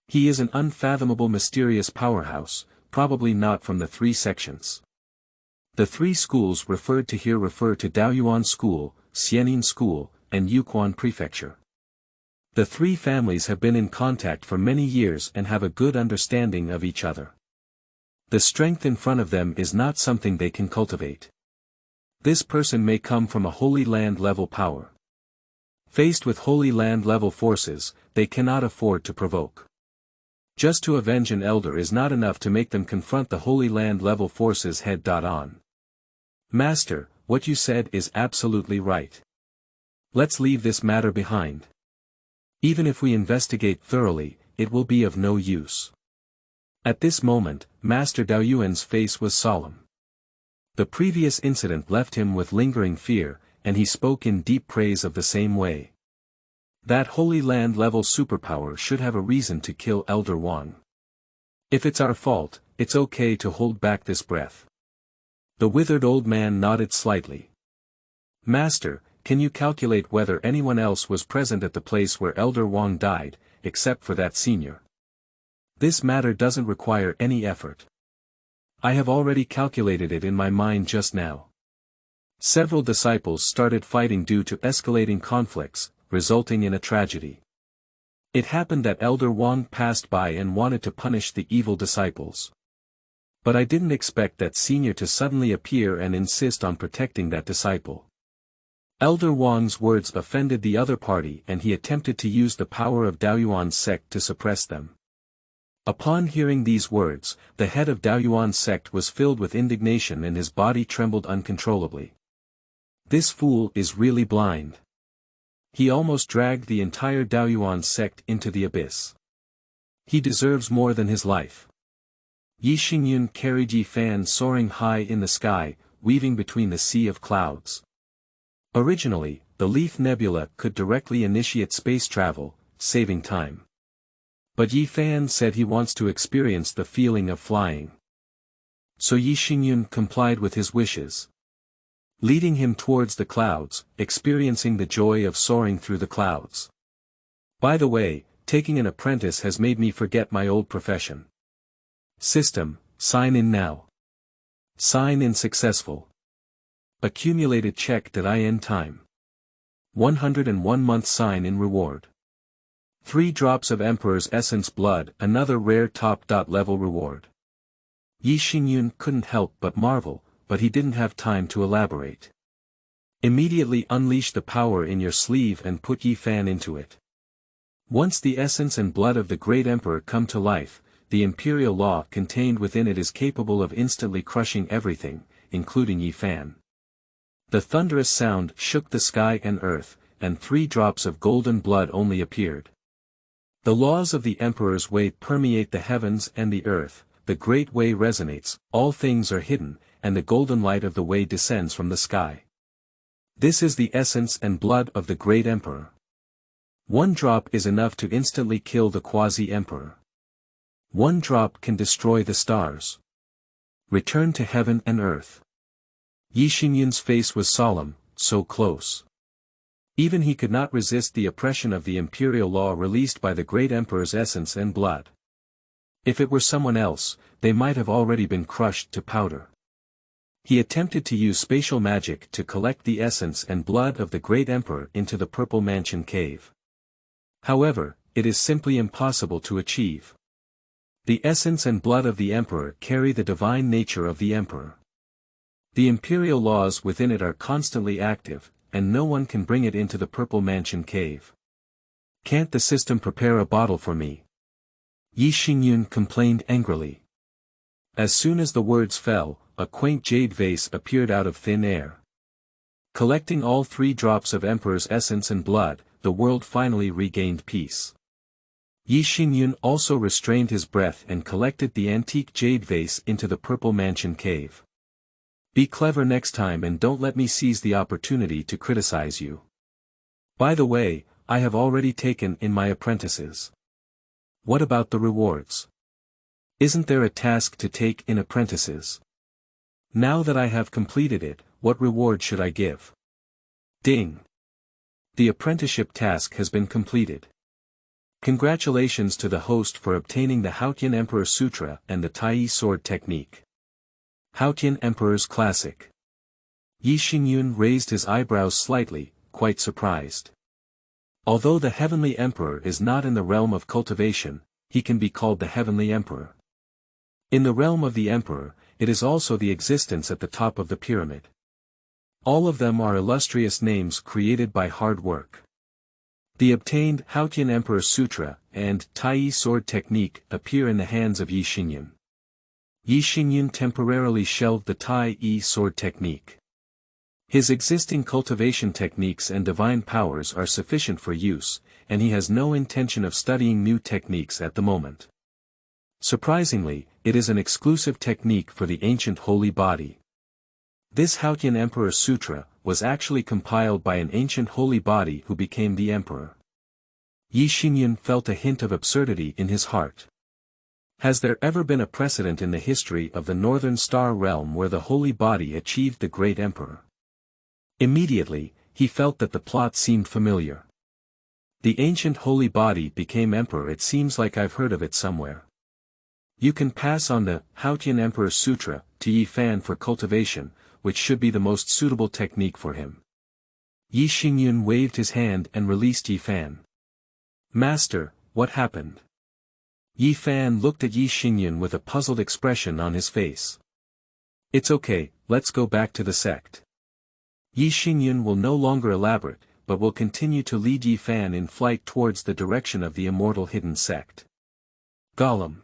He is an unfathomable mysterious powerhouse, probably not from the three sections. The three schools referred to here refer to Daoyuan School, Xianyin School, and Yukon Prefecture. The three families have been in contact for many years and have a good understanding of each other. The strength in front of them is not something they can cultivate. This person may come from a Holy Land level power. Faced with Holy Land level forces, they cannot afford to provoke. Just to avenge an elder is not enough to make them confront the Holy Land level forces head-on. Master, what you said is absolutely right. Let's leave this matter behind. Even if we investigate thoroughly, it will be of no use. At this moment, Master Dao Yuan's face was solemn. The previous incident left him with lingering fear, and he spoke in deep praise of the same way. That Holy Land level superpower should have a reason to kill Elder Wang. If it's our fault, it's okay to hold back this breath. The withered old man nodded slightly. Master, can you calculate whether anyone else was present at the place where Elder Wang died, except for that senior? This matter doesn't require any effort. I have already calculated it in my mind just now. Several disciples started fighting due to escalating conflicts, resulting in a tragedy. It happened that Elder Wang passed by and wanted to punish the evil disciples. But I didn't expect that senior to suddenly appear and insist on protecting that disciple. Elder Wang's words offended the other party and he attempted to use the power of Dao Yuan Sect to suppress them. Upon hearing these words, the head of Dao Yuan Sect was filled with indignation and his body trembled uncontrollably. This fool is really blind. He almost dragged the entire Dao Yuan Sect into the abyss. He deserves more than his life. Ye Xingyun carried Yi Fan soaring high in the sky, weaving between the sea of clouds. Originally, the Leaf Nebula could directly initiate space travel, saving time. But Yi Fan said he wants to experience the feeling of flying. So Yi Xingyun complied with his wishes, leading him towards the clouds, experiencing the joy of soaring through the clouds. By the way, taking an apprentice has made me forget my old profession. System, sign in now. Sign in successful. Accumulated check.in time. 101 month sign in reward. 3 drops of Emperor's Essence blood, another rare top.level reward. Yi Xingyun couldn't help but marvel, but he didn't have time to elaborate. Immediately unleash the power in your sleeve and put Yi Fan into it. Once the essence and blood of the great emperor come to life, the imperial law contained within it is capable of instantly crushing everything, including Yi Fan. The thunderous sound shook the sky and earth, and 3 drops of golden blood only appeared. The laws of the Emperor's way permeate the heavens and the earth, the great way resonates, all things are hidden, and the golden light of the way descends from the sky. This is the essence and blood of the great Emperor. 1 drop is enough to instantly kill the quasi-emperor. 1 drop can destroy the stars. Return to heaven and earth. Yi Xingyun's face was solemn, so close. Even he could not resist the oppression of the imperial law released by the great emperor's essence and blood. If it were someone else, they might have already been crushed to powder. He attempted to use spatial magic to collect the essence and blood of the great emperor into the Purple Mansion cave. However, it is simply impossible to achieve. The essence and blood of the emperor carry the divine nature of the emperor. The imperial laws within it are constantly active, and no one can bring it into the Purple Mansion cave. Can't the system prepare a bottle for me? Yi Xingyun complained angrily. As soon as the words fell, a quaint jade vase appeared out of thin air. Collecting all 3 drops of Emperor's essence and blood, the world finally regained peace. Yi Xingyun also restrained his breath and collected the antique jade vase into the Purple Mansion cave. Be clever next time and don't let me seize the opportunity to criticize you. By the way, I have already taken in my apprentices. What about the rewards? Isn't there a task to take in apprentices? Now that I have completed it, what reward should I give? Ding! The apprenticeship task has been completed. Congratulations to the host for obtaining the Haotian Emperor Sutra and the Tai Sword Technique. Haotian Emperor's Classic. Yi Xingyun raised his eyebrows slightly, quite surprised. Although the Heavenly Emperor is not in the realm of cultivation, he can be called the Heavenly Emperor. In the realm of the Emperor, it is also the existence at the top of the pyramid. All of them are illustrious names created by hard work. The obtained Haotian Emperor Sutra and Tai Sword Technique appear in the hands of Yi Xingyun. Yi Xingyun temporarily shelved the Tai Sword Technique. His existing cultivation techniques and divine powers are sufficient for use, and he has no intention of studying new techniques at the moment. Surprisingly, it is an exclusive technique for the ancient holy body. This Haotian Emperor Sutra was actually compiled by an ancient holy body who became the emperor. Yi Xingyun felt a hint of absurdity in his heart. Has there ever been a precedent in the history of the Northern Star realm where the holy body achieved the great emperor? Immediately, he felt that the plot seemed familiar. The ancient holy body became emperor. It seems like I've heard of it somewhere. You can pass on the Haotian Emperor Sutra to Yi Fan for cultivation, which should be the most suitable technique for him. Yi Xingyun waved his hand and released Yi Fan. Master, what happened? Yi Fan looked at Yi Xingyun with a puzzled expression on his face. It's okay, let's go back to the sect. Yi Xingyun will no longer elaborate, but will continue to lead Yi Fan in flight towards the direction of the immortal hidden sect. Gollum.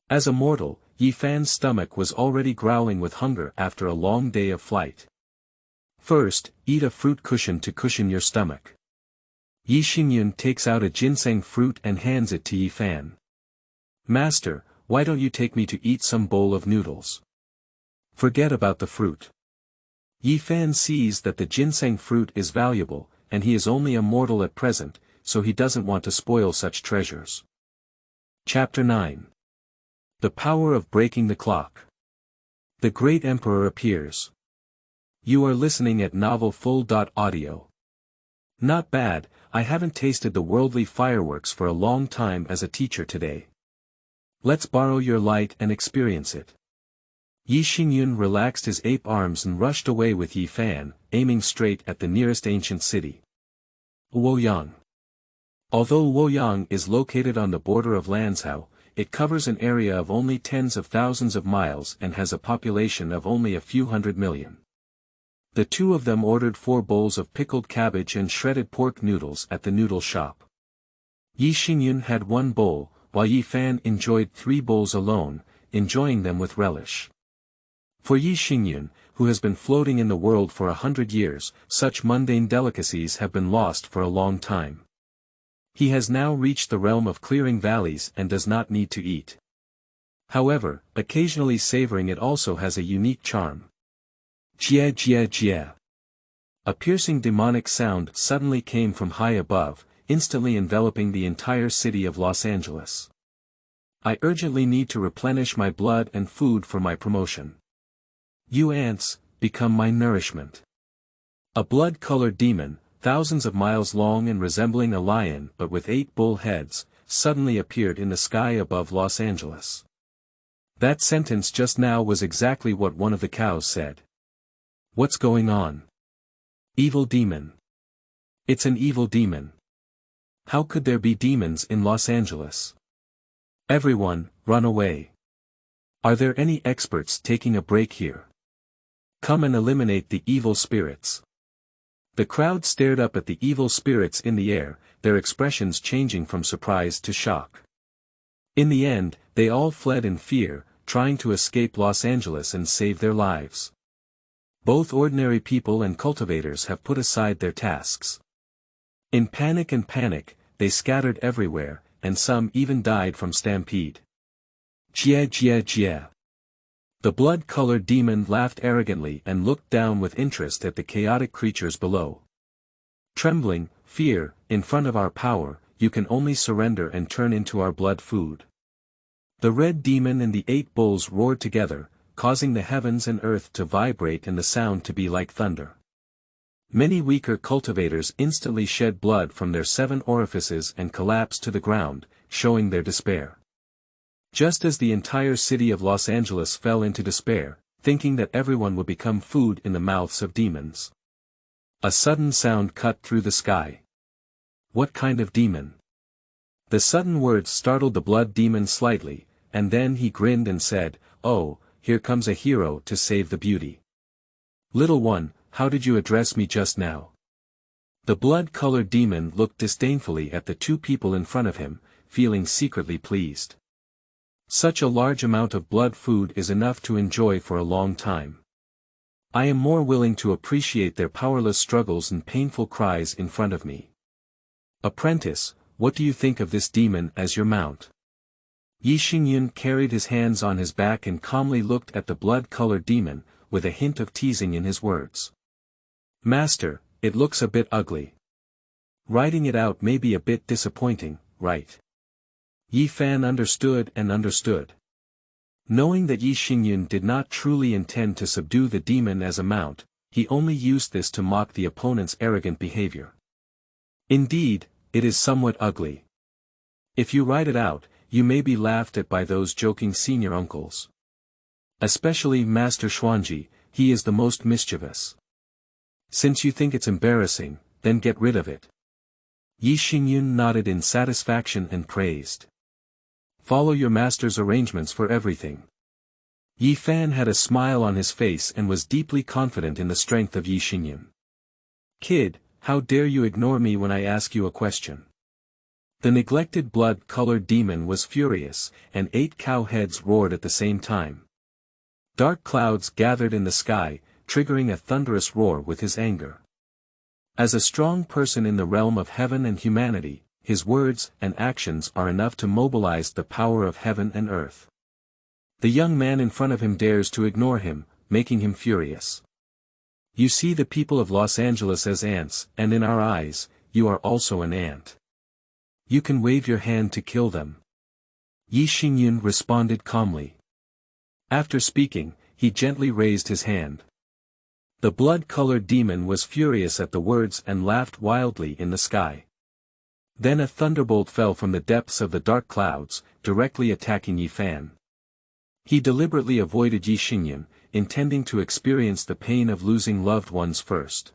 As a mortal, Yi Fan's stomach was already growling with hunger after a long day of flight. First, eat a fruit cushion to cushion your stomach. Yi Xingyun takes out a ginseng fruit and hands it to Yi Fan. Master, why don't you take me to eat some bowl of noodles? Forget about the fruit. Yi Fan sees that the ginseng fruit is valuable, and he is only a mortal at present, so he doesn't want to spoil such treasures. Chapter 9. The Power of Breaking the Clock. The Great Emperor appears. You are listening at novelfull.audio. Not bad, I haven't tasted the worldly fireworks for a long time as a teacher today. Let's borrow your light and experience it. Ye Xingyun relaxed his ape arms and rushed away with Yi Fan, aiming straight at the nearest ancient city. Luoyang. Although Luoyang is located on the border of Lanzhou, it covers an area of only tens of thousands of miles and has a population of only a few hundred million. The two of them ordered 4 bowls of pickled cabbage and shredded pork noodles at the noodle shop. Yi Xingyun had 1 bowl, while Yi Fan enjoyed 3 bowls alone, enjoying them with relish. For Yi Xingyun, who has been floating in the world for 100 years, such mundane delicacies have been lost for a long time. He has now reached the realm of clearing valleys and does not need to eat. However, occasionally savoring it also has a unique charm. Jia jia jia. A piercing demonic sound suddenly came from high above, instantly enveloping the entire city of Los Angeles. I urgently need to replenish my blood and food for my promotion. You ants, become my nourishment. A blood-colored demon, thousands of miles long and resembling a lion but with 8 bull heads, suddenly appeared in the sky above Los Angeles. That sentence just now was exactly what one of the cows said. What's going on? Evil demon. It's an evil demon. How could there be demons in Los Angeles? Everyone, run away. Are there any experts taking a break here? Come and eliminate the evil spirits. The crowd stared up at the evil spirits in the air, their expressions changing from surprise to shock. In the end, they all fled in fear, trying to escape Los Angeles and save their lives. Both ordinary people and cultivators have put aside their tasks. In panic, they scattered everywhere, and some even died from stampede. Jia jia jia. The blood-colored demon laughed arrogantly and looked down with interest at the chaotic creatures below. Trembling, fear, in front of our power, you can only surrender and turn into our blood food. The red demon and the 8 bulls roared together, causing the heavens and earth to vibrate and the sound to be like thunder. Many weaker cultivators instantly shed blood from their 7 orifices and collapsed to the ground, showing their despair. Just as the entire city of Los Angeles fell into despair, thinking that everyone would become food in the mouths of demons. A sudden sound cut through the sky. What kind of demon? The sudden words startled the blood demon slightly, and then he grinned and said, "Oh, here comes a hero to save the beauty. Little one, how did you address me just now?" The blood-colored demon looked disdainfully at the 2 people in front of him, feeling secretly pleased. Such a large amount of blood food is enough to enjoy for a long time. I am more willing to appreciate their powerless struggles and painful cries in front of me. Apprentice, what do you think of this demon as your mount? Yi Xingyun carried his hands on his back and calmly looked at the blood-colored demon, with a hint of teasing in his words. Master, it looks a bit ugly. Riding it out may be a bit disappointing, right? Yi Fan understood and understood. Knowing that Yi Xingyun did not truly intend to subdue the demon as a mount, he only used this to mock the opponent's arrogant behavior. Indeed, it is somewhat ugly. If you ride it out, you may be laughed at by those joking senior uncles. Especially Master Xuanji, he is the most mischievous. Since you think it's embarrassing, then get rid of it. Yi Xingyun nodded in satisfaction and praised. Follow your master's arrangements for everything. Yi Fan had a smile on his face and was deeply confident in the strength of Yi Xingyun. Kid, how dare you ignore me when I ask you a question? The neglected blood-colored demon was furious, and 8 cow heads roared at the same time. Dark clouds gathered in the sky, triggering a thunderous roar with his anger. As a strong person in the realm of heaven and humanity, his words and actions are enough to mobilize the power of heaven and earth. The young man in front of him dares to ignore him, making him furious. You see the people of Los Angeles as ants, and in our eyes, you are also an ant. You can wave your hand to kill them. Ye Xingyun responded calmly. After speaking, he gently raised his hand. The blood-colored demon was furious at the words and laughed wildly in the sky. Then a thunderbolt fell from the depths of the dark clouds, directly attacking Yi Fan. He deliberately avoided Yi Xingyun, intending to experience the pain of losing loved ones first.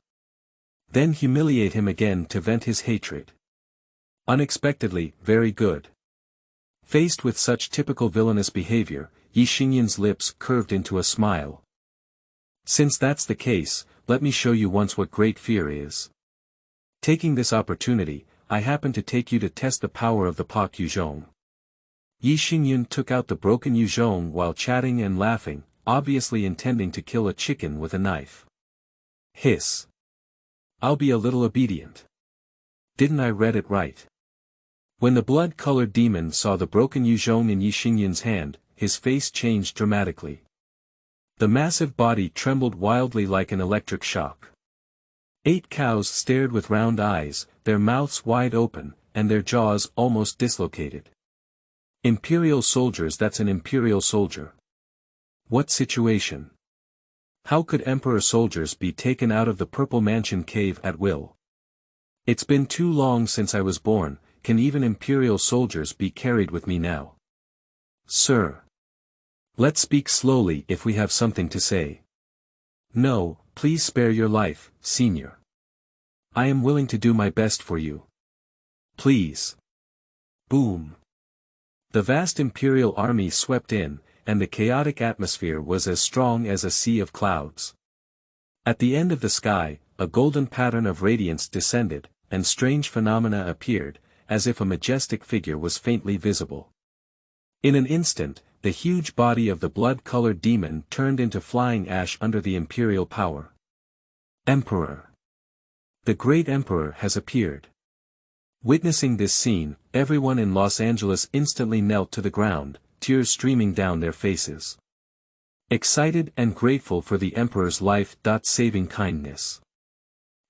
Then humiliate him again to vent his hatred. Unexpectedly, very good. Faced with such typical villainous behavior, Yi Xingyun's lips curved into a smile. Since that's the case, let me show you once what great fear is. Taking this opportunity, I happen to take you to test the power of the Pak Yuzhong. Yi Xingyun took out the broken Yuzhong while chatting and laughing, obviously intending to kill a chicken with a knife. Hiss. I'll be a little obedient. Didn't I read it right? When the blood-colored demon saw the broken Yuzhong in Yi Xingyun's hand, his face changed dramatically. The massive body trembled wildly like an electric shock. 8 cows stared with round eyes, their mouths wide open, and their jaws almost dislocated. Imperial soldiers, that's an imperial soldier. What situation? How could Emperor soldiers be taken out of the Purple Mansion cave at will? It's been too long since I was born, can even imperial soldiers be carried with me now? Sir. Let's speak slowly if we have something to say. No, please spare your life, Senior. I am willing to do my best for you. Please. Boom. The vast imperial army swept in, and the chaotic atmosphere was as strong as a sea of clouds. At the end of the sky, a golden pattern of radiance descended, and strange phenomena appeared, as if a majestic figure was faintly visible. In an instant, the huge body of the blood-colored demon turned into flying ash under the imperial power. Emperor. The great emperor has appeared. Witnessing this scene, everyone in Los Angeles instantly knelt to the ground, tears streaming down their faces. Excited and grateful for the emperor's life-saving kindness.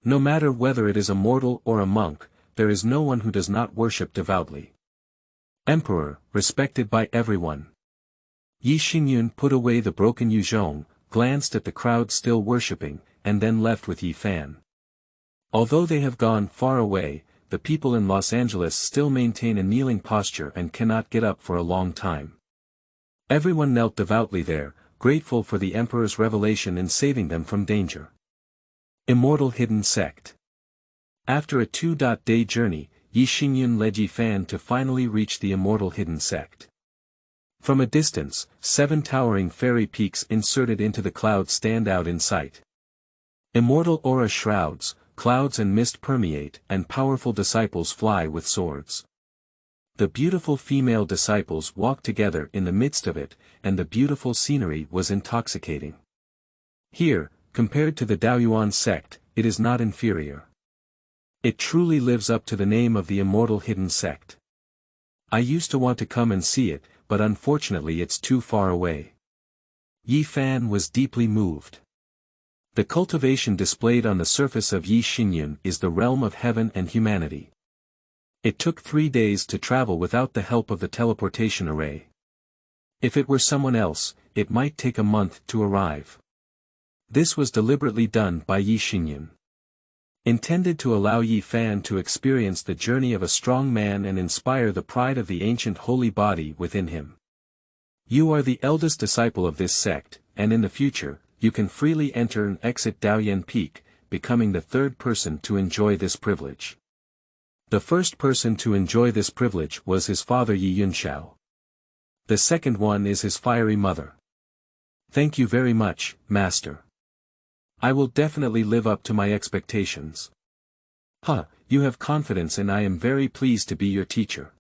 No matter whether it is a mortal or a monk, there is no one who does not worship devoutly. Emperor, respected by everyone. Yi Xingyun put away the broken Yuzhong, glanced at the crowd still worshipping, and then left with Yi Fan. Although they have gone far away, the people in Los Angeles still maintain a kneeling posture and cannot get up for a long time. Everyone knelt devoutly there, grateful for the emperor's revelation in saving them from danger. Immortal Hidden Sect. After a 2-day journey, Yi Xingyun led Yi Fan to finally reach the Immortal Hidden Sect. From a distance, 7 towering fairy peaks inserted into the clouds stand out in sight. Immortal aura shrouds, clouds and mist permeate, and powerful disciples fly with swords. The beautiful female disciples walk together in the midst of it, and the beautiful scenery was intoxicating. Here, compared to the Dao Yuan sect, it is not inferior. It truly lives up to the name of the Immortal Hidden Sect. I used to want to come and see it, but unfortunately it's too far away. Yi Fan was deeply moved. The cultivation displayed on the surface of Yi Xingyun is the realm of heaven and humanity. It took 3 days to travel without the help of the teleportation array. If it were someone else, it might take a month to arrive. This was deliberately done by Yi Xingyun. Intended to allow Yi Fan to experience the journey of a strong man and inspire the pride of the ancient holy body within him. You are the eldest disciple of this sect, and in the future, you can freely enter and exit Dao Yan Peak, becoming the 3rd person to enjoy this privilege. The first person to enjoy this privilege was his father Yi Yunxiao. The second one is his fiery mother. Thank you very much, Master. I will definitely live up to my expectations. You have confidence and I am very pleased to be your teacher.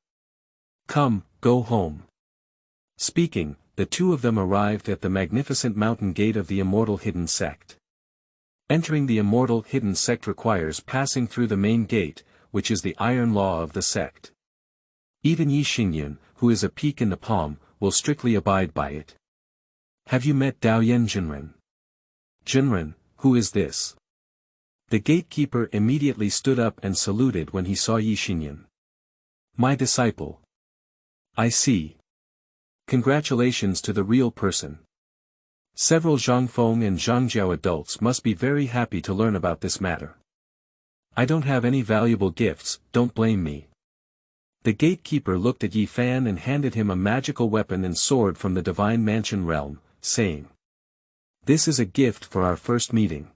Come, go home. Speaking, the two of them arrived at the magnificent mountain gate of the Immortal Hidden Sect. Entering the Immortal Hidden Sect requires passing through the main gate, which is the iron law of the sect. Even Ye Xingyun, who is a peak in the palm, will strictly abide by it. Have you met Dao Yan Jinren? Jinren, who is this? The gatekeeper immediately stood up and saluted when he saw Ye Xingyun. My disciple. I see. Congratulations to the real person. Several Zhongfeng and Zhongjiao adults must be very happy to learn about this matter. I don't have any valuable gifts, don't blame me. The gatekeeper looked at Yi Fan and handed him a magical weapon and sword from the divine mansion realm, saying, This is a gift for our first meeting.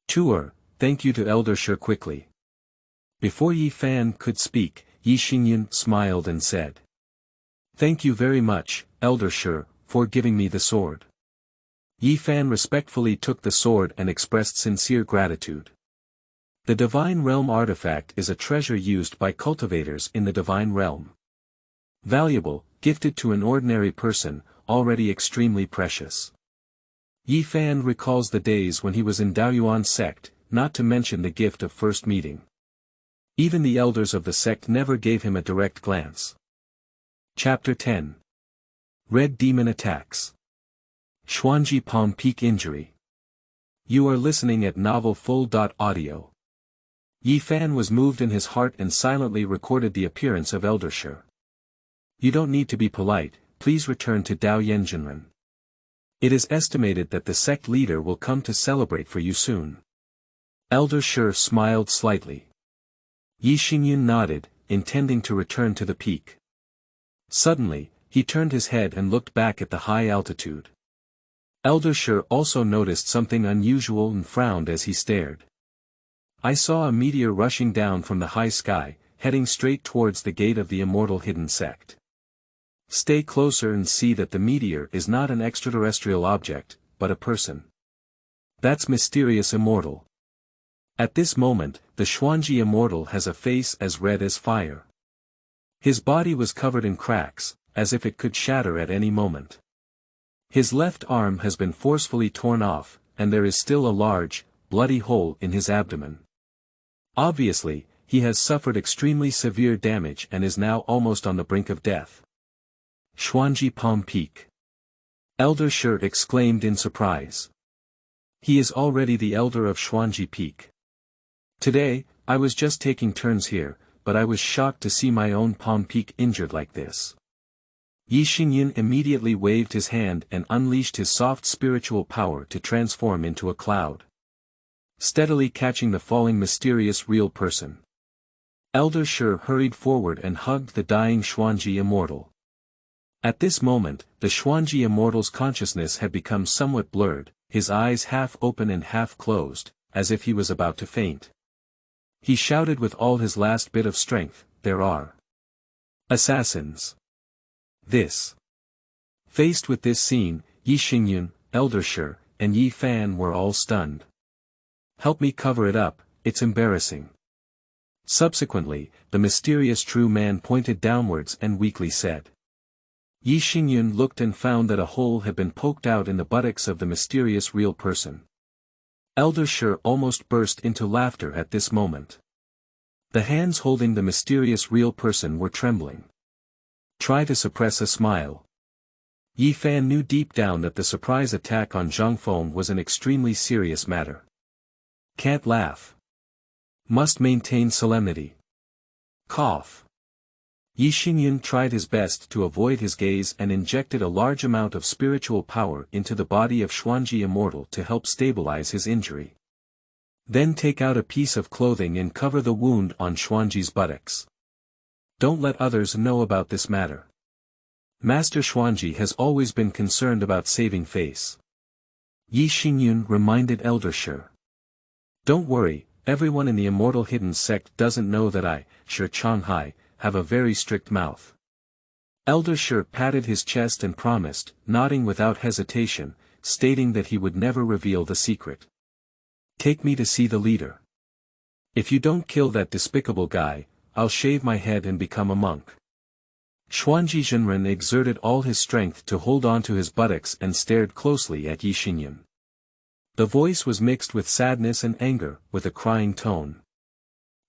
Tuer, thank you to Elder Shi quickly. Before Yi Fan could speak, Ye Xingyun smiled and said, Thank you very much, Elder Shi, for giving me the sword. Yi Fan respectfully took the sword and expressed sincere gratitude. The divine realm artifact is a treasure used by cultivators in the divine realm. Valuable, gifted to an ordinary person, already extremely precious. Yi Fan recalls the days when he was in Dao Yuan Sect, not to mention the gift of first meeting. Even the elders of the sect never gave him a direct glance. Chapter 10. Red Demon Attacks. Xuanji Palm Peak Injury. You are listening at Novel Full.audio. Yi Fan was moved in his heart and silently recorded the appearance of Elder Shi. You don't need to be polite, please return to Dao Yan Jinren. It is estimated that the sect leader will come to celebrate for you soon. Elder Shi smiled slightly. Ye Xingyun nodded, intending to return to the peak. Suddenly, he turned his head and looked back at the high altitude. Elder Shi also noticed something unusual and frowned as he stared. I saw a meteor rushing down from the high sky, heading straight towards the gate of the immortal hidden sect. Stay closer and see that the meteor is not an extraterrestrial object, but a person. That's mysterious immortal. At this moment, the Xuanji immortal has a face as red as fire. His body was covered in cracks, as if it could shatter at any moment. His left arm has been forcefully torn off, and there is still a large, bloody hole in his abdomen. Obviously, he has suffered extremely severe damage and is now almost on the brink of death. Xuanji Palm Peak. Elder Shi exclaimed in surprise. He is already the elder of Xuanji Peak. Today, I was just taking turns here, but I was shocked to see my own Palm Peak injured like this. Ye Xingyun immediately waved his hand and unleashed his soft spiritual power to transform into a cloud. Steadily catching the falling mysterious real person. Elder Shi hurried forward and hugged the dying Xuanji immortal. At this moment, the Xuanji immortal's consciousness had become somewhat blurred, his eyes half open and half closed, as if he was about to faint. He shouted with all his last bit of strength, There are assassins. This. Faced with this scene, Ye Xingyun, Elder Shi, and Yi Fan were all stunned. Help me cover it up, it's embarrassing. Subsequently, the mysterious true man pointed downwards and weakly said. Ye Xingyun looked and found that a hole had been poked out in the buttocks of the mysterious real person. Elder Shi almost burst into laughter at this moment. The hands holding the mysterious real person were trembling. Try to suppress a smile. Yi Fan knew deep down that the surprise attack on Zhongfeng was an extremely serious matter. Can't laugh. Must maintain solemnity. Cough. Ye Xingyun tried his best to avoid his gaze and injected a large amount of spiritual power into the body of Xuanji Immortal to help stabilize his injury. Then take out a piece of clothing and cover the wound on Xuanji's buttocks. Don't let others know about this matter. Master Xuanji has always been concerned about saving face. Ye Xingyun reminded Elder Shi. Don't worry, everyone in the immortal hidden sect doesn't know that I, Shi Changhai, have a very strict mouth. Elder Shi patted his chest and promised, nodding without hesitation, stating that he would never reveal the secret. Take me to see the leader. If you don't kill that despicable guy, I'll shave my head and become a monk. Xuanji Jinren exerted all his strength to hold on to his buttocks and stared closely at Ye Xingyun. The voice was mixed with sadness and anger, with a crying tone.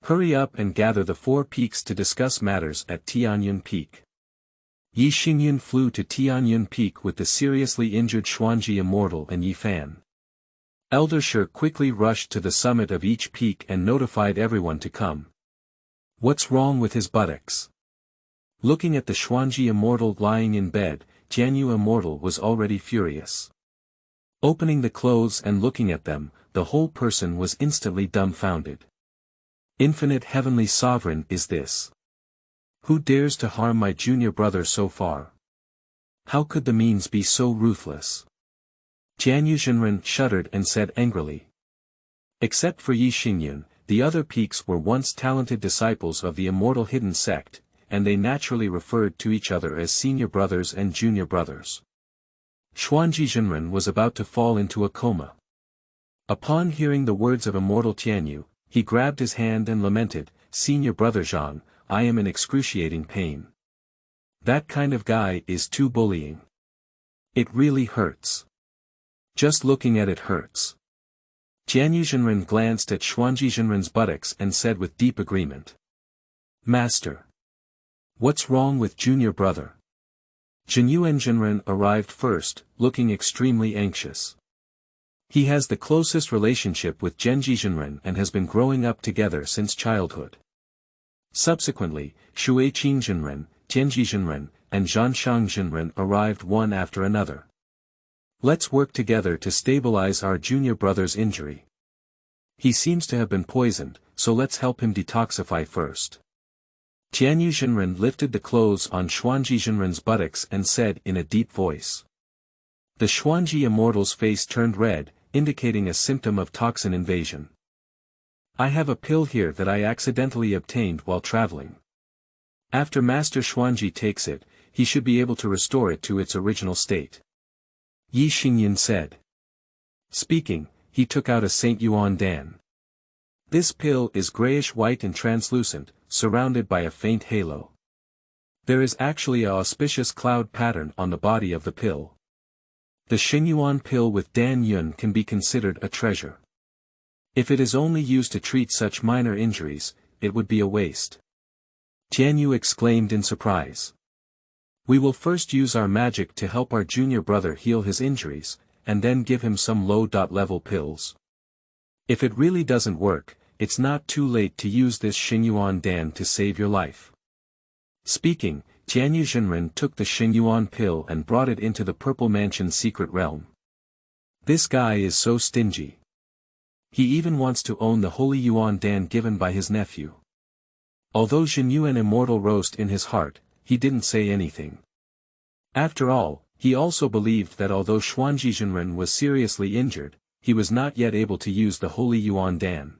Hurry up and gather the 4 peaks to discuss matters at Xianyin Peak. Ye Xingyun flew to Xianyin Peak with the seriously injured Xuanji Immortal and Yi Fan. Elder Shi quickly rushed to the summit of each peak and notified everyone to come. What's wrong with his buttocks? Looking at the Xuanji Immortal lying in bed, Xianyin Immortal was already furious. Opening the clothes and looking at them, the whole person was instantly dumbfounded. Infinite Heavenly Sovereign is this? Who dares to harm my junior brother so far? How could the means be so ruthless? Xianyin Xingyun shuddered and said angrily. Except for Yi Xingyun, the other peaks were once talented disciples of the immortal hidden sect, and they naturally referred to each other as senior brothers and junior brothers. Xuanji Xingyun was about to fall into a coma. Upon hearing the words of immortal Xianyin, he grabbed his hand and lamented, "Senior brother Zhong, I am in excruciating pain. That kind of guy is too bullying. It really hurts. Just looking at it hurts." Xianyin Xingyun glanced at Xuanji Xingyun's buttocks and said with deep agreement. "Master. What's wrong with junior brother?" Xuanhuan Xingyun arrived first, looking extremely anxious. He has the closest relationship with Genji Xingyun and has been growing up together since childhood. Subsequently, Shuaiqing Xingyun, Genji Xingyun, and Zhanshang Xingyun arrived one after another. Let's work together to stabilize our junior brother's injury. He seems to have been poisoned, so let's help him detoxify first. Xianyin Xingyun lifted the clothes on Xuanji Xingyun's buttocks and said in a deep voice. The Xuanji Immortal's face turned red, indicating a symptom of toxin invasion. I have a pill here that I accidentally obtained while traveling. After Master Xuanji takes it, he should be able to restore it to its original state. Yi Xingyun said. Speaking, he took out a Saint Yuan Dan. This pill is grayish-white and translucent, surrounded by a faint halo. There is actually a auspicious cloud pattern on the body of the pill. The Xuanhuan pill with Dan Yun can be considered a treasure. If it is only used to treat such minor injuries, it would be a waste. Xianyin exclaimed in surprise. We will first use our magic to help our junior brother heal his injuries, and then give him some low-level pills. If it really doesn't work, it's not too late to use this Xuanhuan Dan to save your life. Speaking, Xianyin Xingyun took the Xuanhuan pill and brought it into the Purple Mansion's secret realm. This guy is so stingy. He even wants to own the holy Yuan Dan given by his nephew. Although Xuanhuan Immortal roast in his heart, he didn't say anything. After all, he also believed that although Xuanji Xingyun was seriously injured, he was not yet able to use the holy Yuan Dan.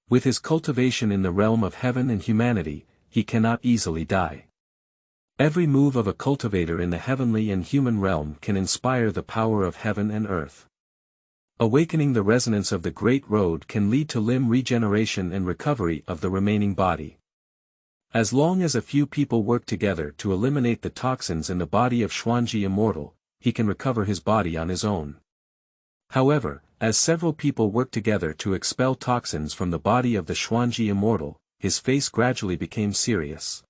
With his cultivation in the realm of heaven and humanity, he cannot easily die. Every move of a cultivator in the heavenly and human realm can inspire the power of heaven and earth. Awakening the resonance of the Great Road can lead to limb regeneration and recovery of the remaining body. As long as a few people work together to eliminate the toxins in the body of Xuanji Immortal, he can recover his body on his own. However, as several people work together to expel toxins from the body of the Xuanji Immortal, his face gradually became serious.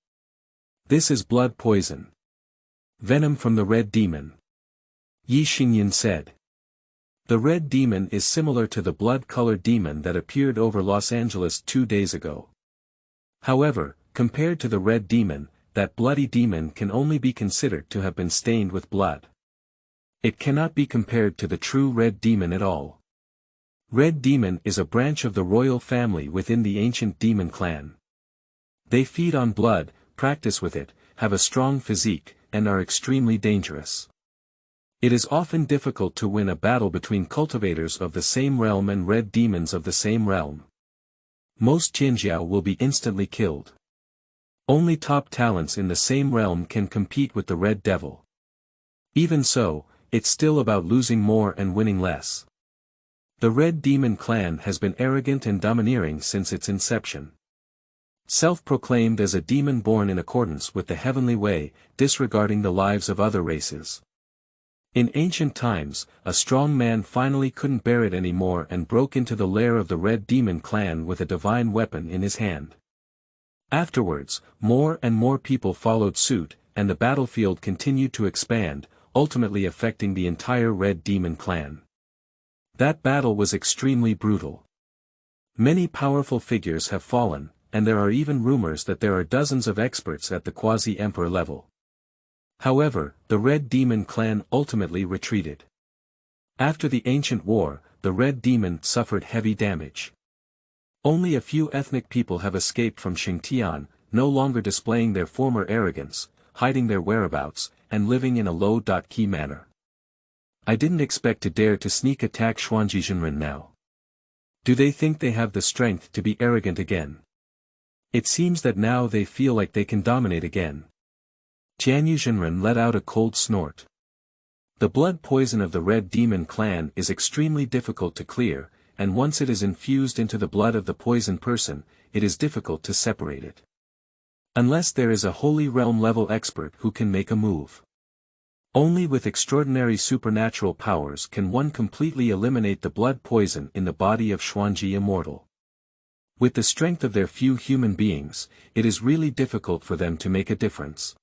This is blood poison. Venom from the Red Demon. Yi Xingyun said. The Red Demon is similar to the blood-colored demon that appeared over Los Angeles 2 days ago. However, compared to the Red Demon, that bloody demon can only be considered to have been stained with blood. It cannot be compared to the true Red Demon at all. Red Demon is a branch of the royal family within the ancient demon clan. They feed on blood, practice with it, have a strong physique, and are extremely dangerous. It is often difficult to win a battle between cultivators of the same realm and red demons of the same realm. Most Qinjiao will be instantly killed. Only top talents in the same realm can compete with the Red Devil. Even so, it's still about losing more and winning less. The Red Demon clan has been arrogant and domineering since its inception. Self-proclaimed as a demon born in accordance with the heavenly way, disregarding the lives of other races. In ancient times, a strong man finally couldn't bear it anymore and broke into the lair of the Red Demon clan with a divine weapon in his hand. Afterwards, more and more people followed suit, and the battlefield continued to expand, ultimately affecting the entire Red Demon clan. That battle was extremely brutal. Many powerful figures have fallen, and there are even rumors that there are dozens of experts at the quasi-emperor level. However, the Red Demon clan ultimately retreated. After the ancient war, the Red Demon suffered heavy damage. Only a few ethnic people have escaped from Xingtian, no longer displaying their former arrogance, hiding their whereabouts, and living in a low-key manner. I didn't expect to dare to sneak attack Xuanji now. Do they think they have the strength to be arrogant again? It seems that now they feel like they can dominate again. Xianyin let out a cold snort. The blood poison of the Red Demon clan is extremely difficult to clear, and once it is infused into the blood of the poisoned person, it is difficult to separate it. Unless there is a Holy Realm level expert who can make a move. Only with extraordinary supernatural powers can one completely eliminate the blood poison in the body of Xuanji Immortal. With the strength of their few human beings, it is really difficult for them to make a difference.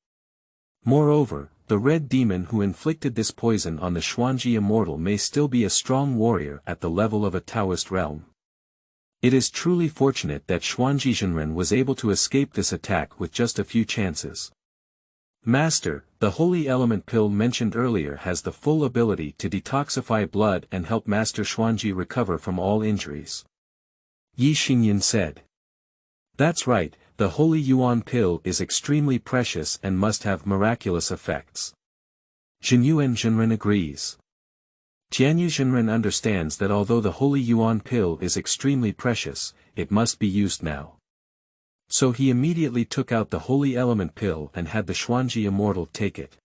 Moreover, the Red Demon who inflicted this poison on the Xuanji Immortal may still be a strong warrior at the level of a Taoist realm. It is truly fortunate that Xuanji was able to escape this attack with just a few chances. Master, the holy element pill mentioned earlier has the full ability to detoxify blood and help Master Xuanji recover from all injuries. Ye Xingyun said. That's right, the holy Yuan pill is extremely precious and must have miraculous effects. Xuanhuan agrees. Xianyin understands that although the holy Yuan pill is extremely precious, it must be used now. So he immediately took out the holy element pill and had the Xuanji Immortal take it.